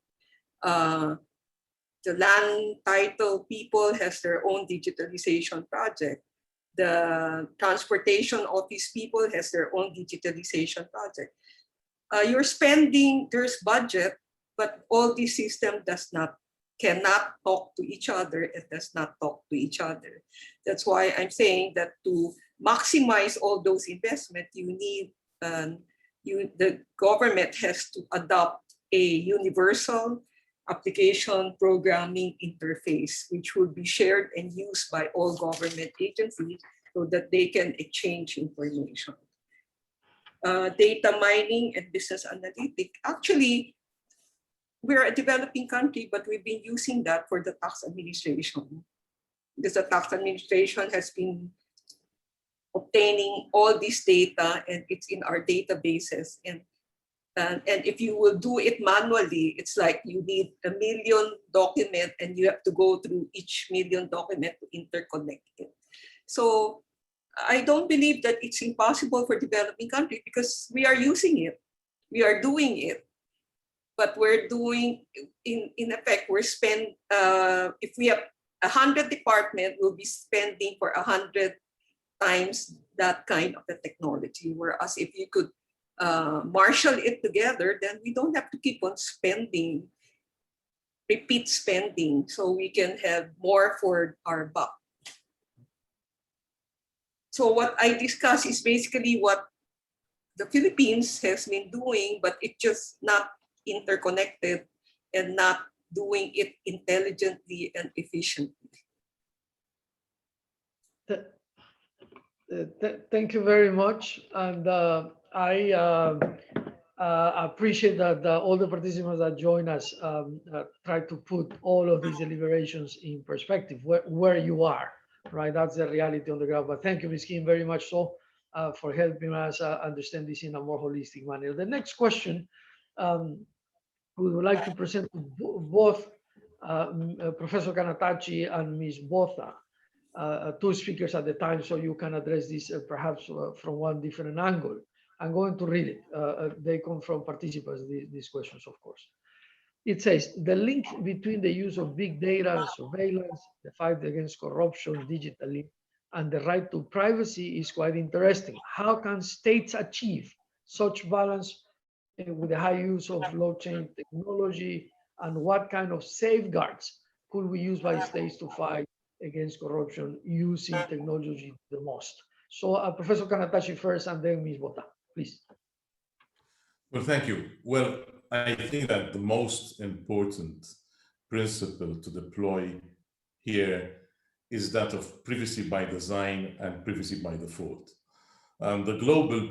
The land title people has their own digitalization project. The transportation office people has their own digitalization project. You're spending, there's budget, but all this system cannot talk to each other. It does not talk to each other. That's why I'm saying that to maximize all those investments, you need the government has to adopt a universal application programming interface, which will be shared and used by all government agencies so that they can exchange information. Data mining and business analytics. Actually, we're a developing country, but we've been using that for the tax administration, because the tax administration has been obtaining all this data and it's in our databases. And And if you will do it manually, it's like you need 1 million document and you have to go through each million document to interconnect it. So I don't believe that it's impossible for developing countries because we are using it. We are doing it. But we're doing, in effect, we're if we have 100 departments, we'll be spending for 100 times that kind of a technology. Whereas if you could marshal it together, then we don't have to keep on spending, repeat spending, so we can have more for our buck. So what I discuss is basically what the Philippines has been doing, but it's just not interconnected and not doing it intelligently and efficiently. Thank you very much. And I appreciate that all the participants that join us try to put all of these deliberations in perspective, where you are, right? That's the reality on the ground. But thank you, Ms. Kim, very much so for helping us understand this in a more holistic manner. The next question, we would like to present to both Professor Kanatachi and Ms. Botha, two speakers at the time, so you can address this perhaps from one different angle. I'm going to read it. They come from participants, these questions, of course. It says, the link between the use of big data and surveillance, the fight against corruption digitally, and the right to privacy is quite interesting. How can states achieve such balance with the high use of blockchain technology, and what kind of safeguards could we use by states to fight against corruption using technology the most? So Professor Kanatachi first, and then Ms. Botha, please. Well, thank you. Well, I think that the most important principle to deploy here is that of privacy by design and privacy by default. The Global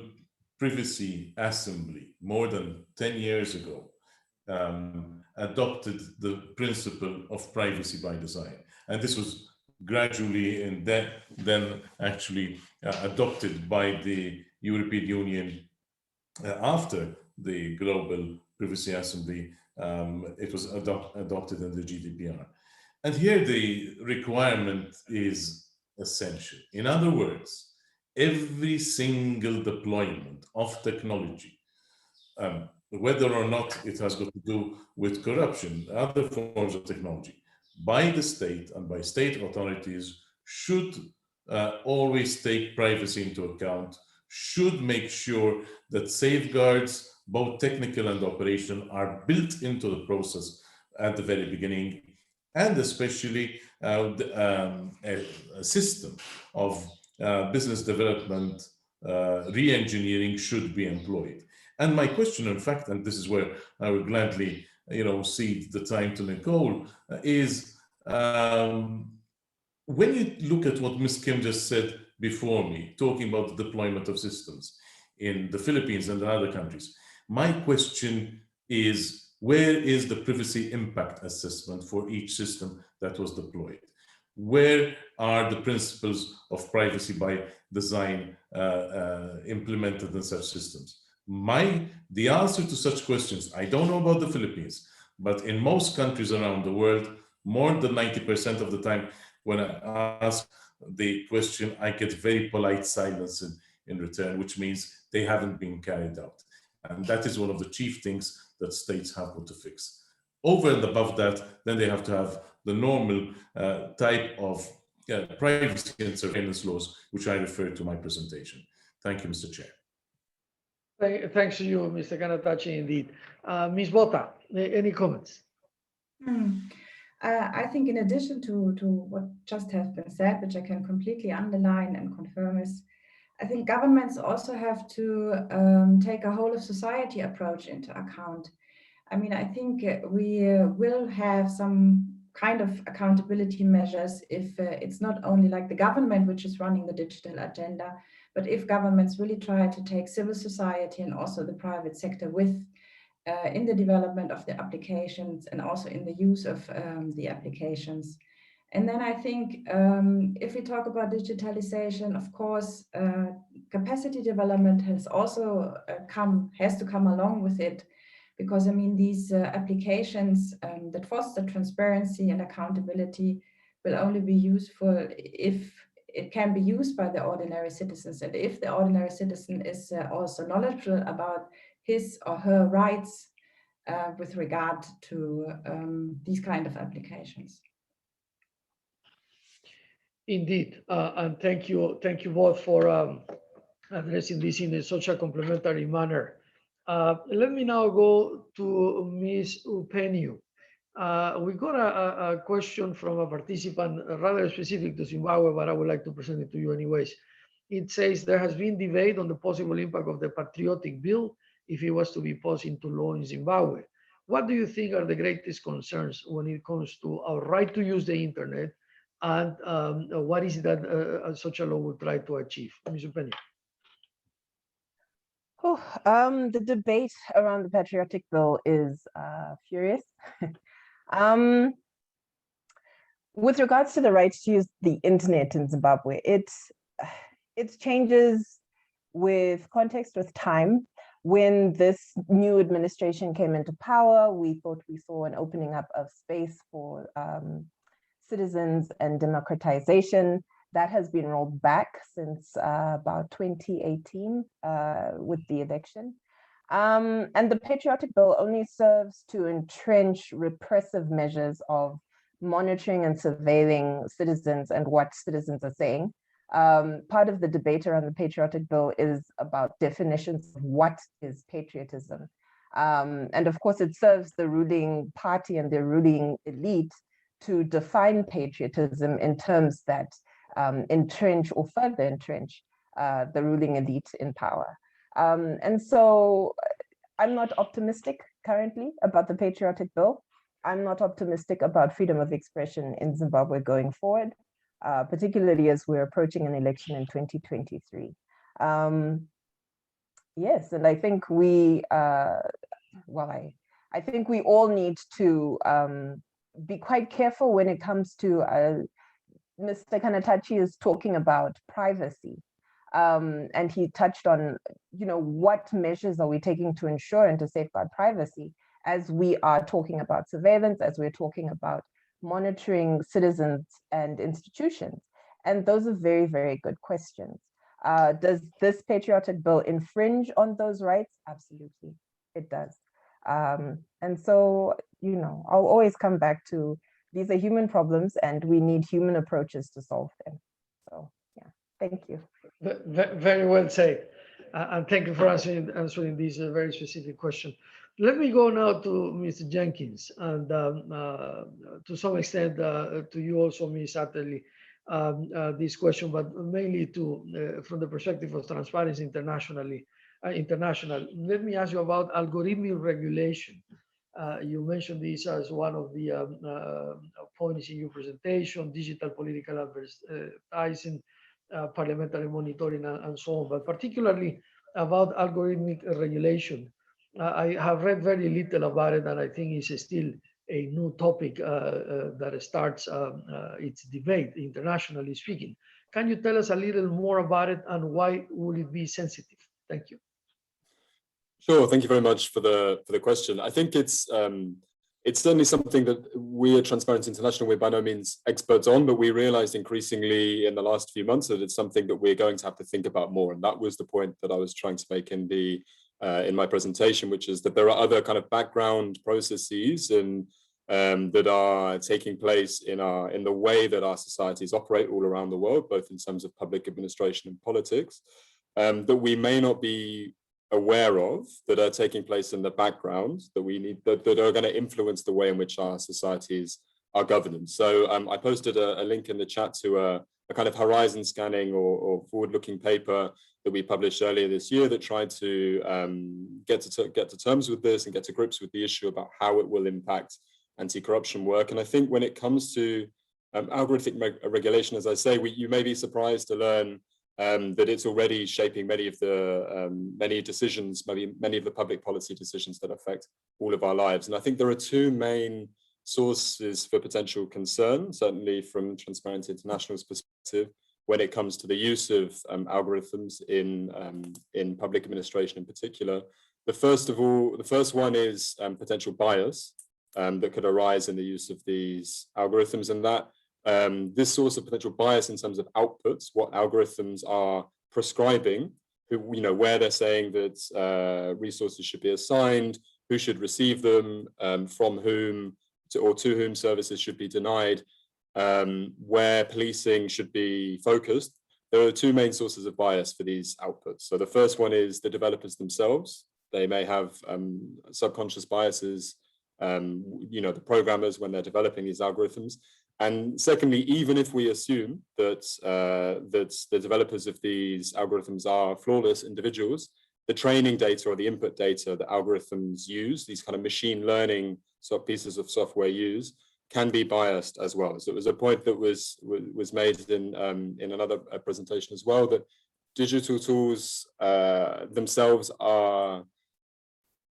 Privacy Assembly, more than 10 years ago, adopted the principle of privacy by design. And this was gradually and then actually adopted by the European Union after the Global Privacy Assembly. It was adopted in the GDPR. And here the requirement is essential. In other words, every single deployment of technology, whether or not it has got to do with corruption, other forms of technology, by the state and by state authorities should always take privacy into account, should make sure that safeguards, both technical and operational, are built into the process at the very beginning, and especially a system of business development re-engineering should be employed. And my question, in fact, and this is where I would gladly cede the time to Nicole, is when you look at what Ms. Kim just said before me, talking about the deployment of systems in the Philippines and other countries, my question is, where is the privacy impact assessment for each system that was deployed? Where are the principles of privacy by design implemented in such systems? The answer to such questions, I don't know about the Philippines, but in most countries around the world, more than 90% of the time, when I ask the question, I get very polite silence in return, which means they haven't been carried out. And that is one of the chief things that states have to fix. Over and above that, then they have to have the normal type of privacy and surveillance laws, which I referred to in my presentation. Thank you, Mr. Chair. Thanks to you, Mr. Kanatachi, indeed. Ms. Botha, any comments? I think in addition to what just has been said, which I can completely underline and confirm, is I think governments also have to take a whole of society approach into account. I mean, I think we will have some kind of accountability measures if it's not only like the government which is running the digital agenda, but if governments really try to take civil society and also the private sector with in the development of the applications and also in the use of the applications. And then I think if we talk about digitalization, of course, capacity development has also has to come along with it, because I mean these applications that foster transparency and accountability will only be useful if it can be used by the ordinary citizens, and if the ordinary citizen is also knowledgeable about his or her rights with regard to these kind of applications. Indeed, and thank you both for addressing this in such a complementary manner. Let me now go to Ms. Upenyu. We got a question from a participant rather specific to Zimbabwe, but I would like to present it to you anyways. It says there has been debate on the possible impact of the patriotic bill if it was to be passed into law in Zimbabwe. What do you think are the greatest concerns when it comes to our right to use the internet, and what is it that such a law would try to achieve? Ms. Upenyu. The debate around the patriotic bill is furious. With regards to the right to use the internet in Zimbabwe, it changes with context, with time. When this new administration came into power, we thought we saw an opening up of space for citizens and democratization. That has been rolled back since about 2018 with the election. And the patriotic bill only serves to entrench repressive measures of monitoring and surveilling citizens and what citizens are saying. Part of the debate around the patriotic bill is about definitions of what is patriotism. And of course, it serves the ruling party and the ruling elite to define patriotism in terms that entrench or further entrench the ruling elite in power. And so I'm not optimistic currently about the patriotic bill. I'm not optimistic about freedom of expression in Zimbabwe going forward, particularly as we're approaching an election in 2023. Yes, and I think we, I think we all need to be quite careful when it comes to Mr. Kanatachi is talking about privacy, and he touched on, what measures are we taking to ensure and to safeguard privacy as we are talking about surveillance, as we're talking about monitoring citizens and institutions. And those are very, very good questions. Does this patriotic bill infringe on those rights? Absolutely, it does. And so, I'll always come back to these are human problems and we need human approaches to solve them. So, yeah, thank you. Very well said. And thank you for answering this very specific question. Let me go now to Mr. Jenkins, and to some extent to you also, Ms. Atterley, this question, but mainly from the perspective of Transparency International. Let me ask you about algorithmic regulation. You mentioned this as one of the points in your presentation: digital political advertising, parliamentary monitoring, and so on, but particularly about algorithmic regulation. I have read very little about it, and I think it's still a new topic that starts its debate, internationally speaking. Can you tell us a little more about it, and why would it be sensitive? Thank you. Sure. Thank you very much for the question. I think it's certainly something that we at Transparency International, we're by no means experts on, but we realized increasingly in the last few months that it's something that we're going to have to think about more. And that was the point that I was trying to make in my presentation, which is that there are other kind of background processes and that are taking place in the way that our societies operate all around the world, both in terms of public administration and politics, that we may not be aware of, that are taking place in the background, that we need that are going to influence the way in which our societies are governed. So I posted a link in the chat to a kind of horizon scanning or forward-looking paper that we published earlier this year that tried to get to terms with this and get to grips with the issue about how it will impact anti-corruption work. And I think when it comes to algorithmic regulation, as I say, you may be surprised to learn that it's already shaping many of the decisions, many of the public policy decisions that affect all of our lives. And I think there are two main sources for potential concern, certainly from Transparency International's perspective. when it comes to the use of algorithms in public administration in particular. The first one is potential bias that could arise in the use of these algorithms, and that this source of potential bias in terms of outputs, what algorithms are prescribing, where they're saying that resources should be assigned, who should receive them, from whom to whom services should be denied, where policing should be focused. There are two main sources of bias for these outputs. So the first one is the developers themselves. They may have subconscious biases, the programmers when they're developing these algorithms. And secondly, even if we assume that the developers of these algorithms are flawless individuals, the training data or the input data that algorithms use, these kind of machine learning pieces of software use, can be biased as well. So it was a point that was made in another presentation as well, that digital tools themselves are,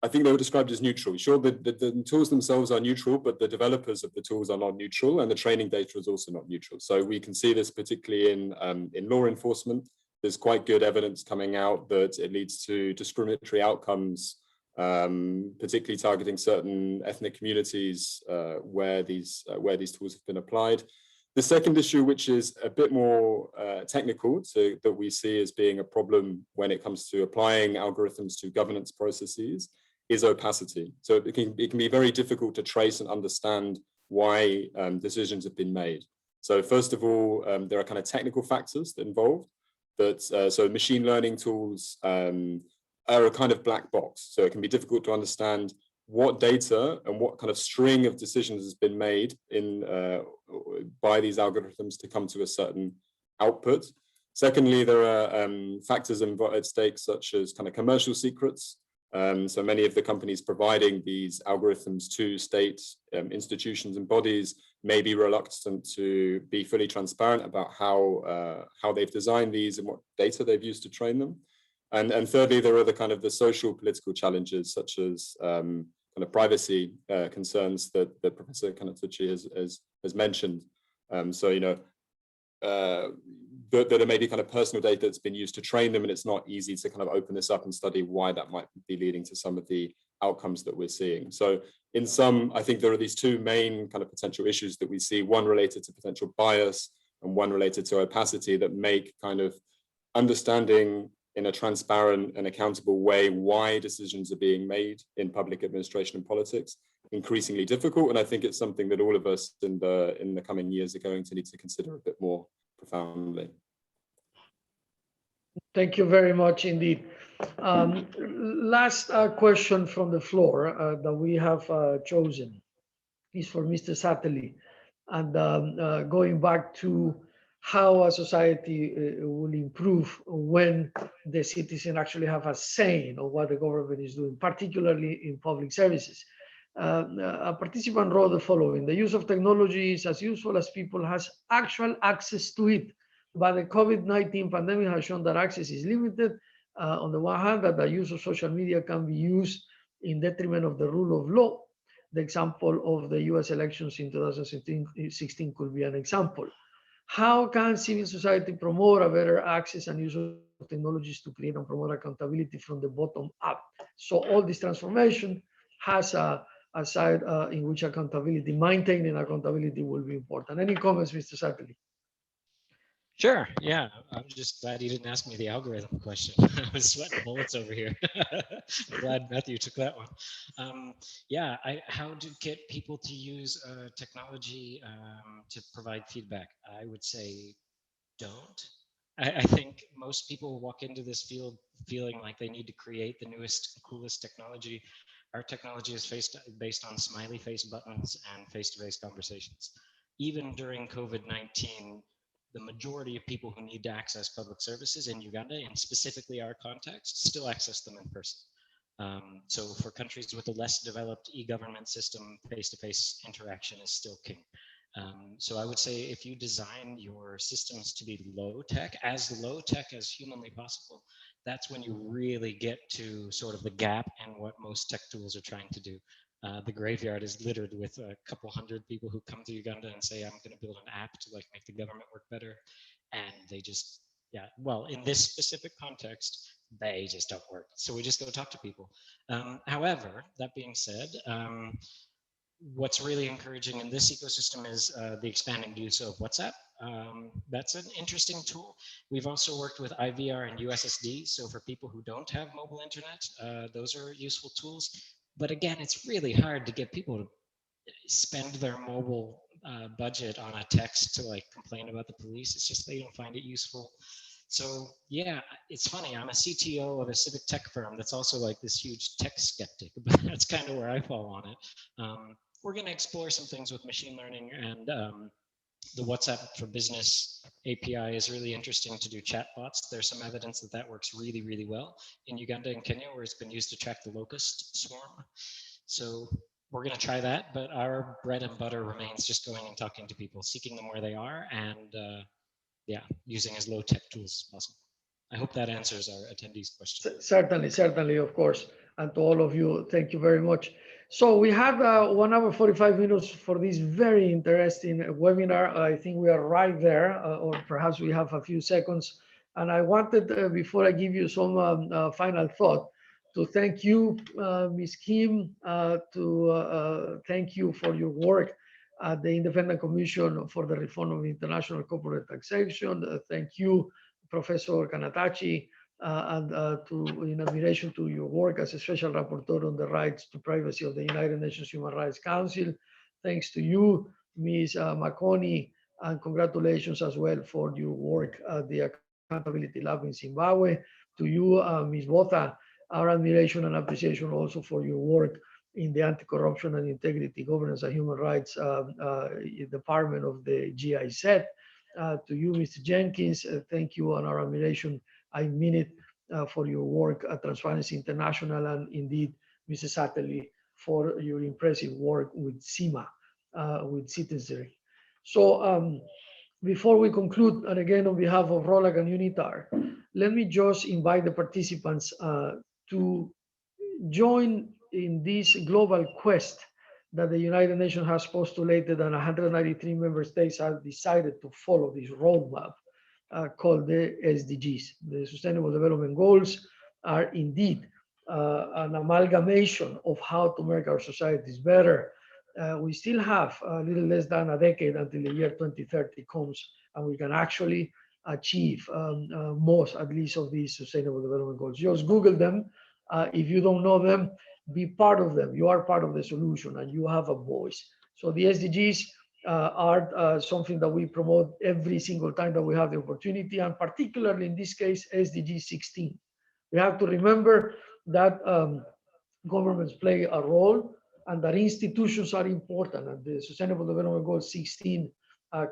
I think they were described as neutral. Sure, the tools themselves are neutral, but the developers of the tools are not neutral, and the training data is also not neutral. So we can see this particularly in law enforcement. There's quite good evidence coming out that it leads to discriminatory outcomes, particularly targeting certain ethnic communities where these tools have been applied. The second issue, which is a bit more technical, that we see as being a problem when it comes to applying algorithms to governance processes, is opacity. So it can be very difficult to trace and understand why decisions have been made. So first of all, there are kind of technical factors that involved. So machine learning tools are a kind of black box. So it can be difficult to understand what data and what kind of string of decisions has been made by these algorithms to come to a certain output. Secondly, there are factors at stake such as kind of commercial secrets. So many of the companies providing these algorithms to state institutions and bodies may be reluctant to be fully transparent about how they've designed these and what data they've used to train them. And thirdly, there are the social political challenges such as kind of privacy concerns that Professor Kanatsuchi has mentioned. That there may be kind of personal data that's been used to train them, and it's not easy to kind of open this up and study why that might be leading to some of the outcomes that we're seeing. So in sum, I think there are these two main kind of potential issues that we see, one related to potential bias and one related to opacity, that make kind of understanding in a transparent and accountable way why decisions are being made in public administration and politics increasingly difficult. And I think it's something that all of us in the coming years are going to need to consider a bit more profoundly. Thank you very much indeed. Last question from the floor that we have chosen is for Mr. Satterley, and going back to how a society will improve when the citizen actually have a say on what the government is doing, particularly in public services. A participant wrote the following: the use of technology is as useful as people has actual access to it, but the COVID-19 pandemic has shown that access is limited. On the one hand, that the use of social media can be used in detriment of the rule of law. The example of the US elections in 2016 could be an example. How can civil society promote a better access and use of technologies to create and promote accountability from the bottom up? So all this transformation has a side in which accountability, maintaining accountability, will be important. Any comments, Mr. Satterley? Sure. Yeah, I'm just glad you didn't ask me the algorithm question. I was sweating bullets over here. I'm glad Matthew took that one. Yeah, how to get people to use technology to provide feedback? I would say don't. I think most people walk into this field feeling like they need to create the newest, coolest technology. Our technology is based on smiley face buttons and face-to-face conversations. Even during COVID-19, the majority of people who need to access public services in Uganda, and specifically our context, still access them in person. So for countries with a less developed e-government system, face-to-face interaction is still king. So I would say if you design your systems to be low tech as humanly possible, that's when you really get to sort of the gap in what most tech tools are trying to do. The graveyard is littered with a couple hundred people who come to Uganda and say, I'm going to build an app to like make the government work better. and they just, yeah, well, in this specific context, they just don't work. So we just go talk to people. However, that being said, what's really encouraging in this ecosystem is the expanding use of WhatsApp. That's an interesting tool. We've also worked with IVR and USSD. So for people who don't have mobile internet, those are useful tools. But again, it's really hard to get people to spend their mobile budget on a text to like complain about the police. It's just they don't find it useful. So yeah, it's funny. I'm a CTO of a civic tech firm that's also like this huge tech skeptic, but that's kind of where I fall on it. We're going to explore some things with machine learning, and the WhatsApp for Business API is really interesting to do chatbots. There's some evidence that that works really, really well in Uganda and Kenya, where it's been used to track the locust swarm. So we're going to try that, but our bread and butter remains just going and talking to people, seeking them where they are, and yeah, using as low tech tools as possible. I hope that answers our attendees' question. Certainly, of course. And to all of you, thank you very much. So we have 1 hour 45 minutes for this very interesting webinar. I think we are right there, or perhaps we have a few seconds. And I wanted, before I give you some final thought, to thank you, Ms. Kim, to thank you for your work at the Independent Commission for the Reform of International Corporate Taxation. Thank you, Professor Kanatachi, and in admiration to your work as a special rapporteur on the rights to privacy of the United Nations Human Rights Council. Thanks to you, Ms. Makoni, and congratulations as well for your work at the Accountability Lab in Zimbabwe. To you, Ms. Botha, our admiration and appreciation also for your work in the Anti-Corruption and Integrity Governance and Human Rights Department of the GIZ. To you, Mr. Jenkins, thank you, and our admiration, I mean it, for your work at Transparency International, and indeed, Mrs. Satterley, for your impressive work with CIMA, with citizenry. So before we conclude, and again, on behalf of ROLACC and UNITAR, let me just invite the participants to join in this global quest that the United Nations has postulated, and 193 member states have decided to follow this roadmap called the SDGs. The Sustainable Development Goals are indeed an amalgamation of how to make our societies better. We still have a little less than a decade until the year 2030 comes, and we can actually achieve most, at least, of these Sustainable Development Goals. Just Google them. If you don't know them, be part of them. You are part of the solution, and you have a voice. So the SDGs are something that we promote every single time that we have the opportunity, and particularly in this case, SDG 16. We have to remember that governments play a role and that institutions are important. And the Sustainable Development Goal 16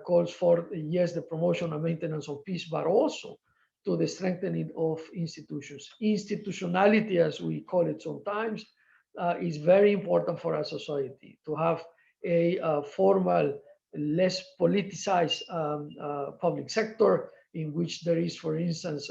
calls for, yes, the promotion and maintenance of peace, but also to the strengthening of institutions. Institutionality, as we call it sometimes, is very important for our society, to have a formal, less politicized public sector in which there is, for instance,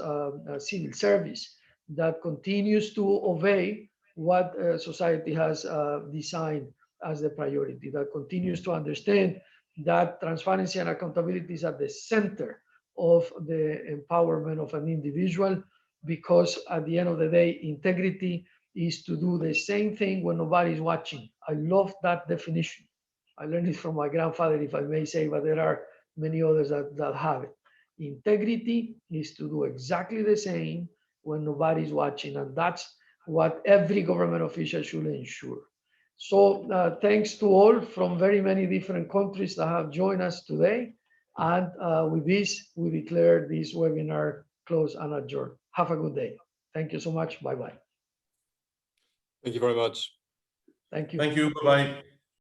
civil service that continues to obey what society has designed as the priority, that continues to understand that transparency and accountability is at the center of the empowerment of an individual, because at the end of the day, integrity is to do the same thing when nobody is watching. I love that definition. I learned it from my grandfather, if I may say, but there are many others that have it. Integrity is to do exactly the same when nobody is watching, and that's what every government official should ensure. So thanks to all from very many different countries that have joined us today. And with this, we declare this webinar closed and adjourned. Have a good day. Thank you so much. Bye-bye. Thank you very much. Thank you. Thank you. Bye-bye.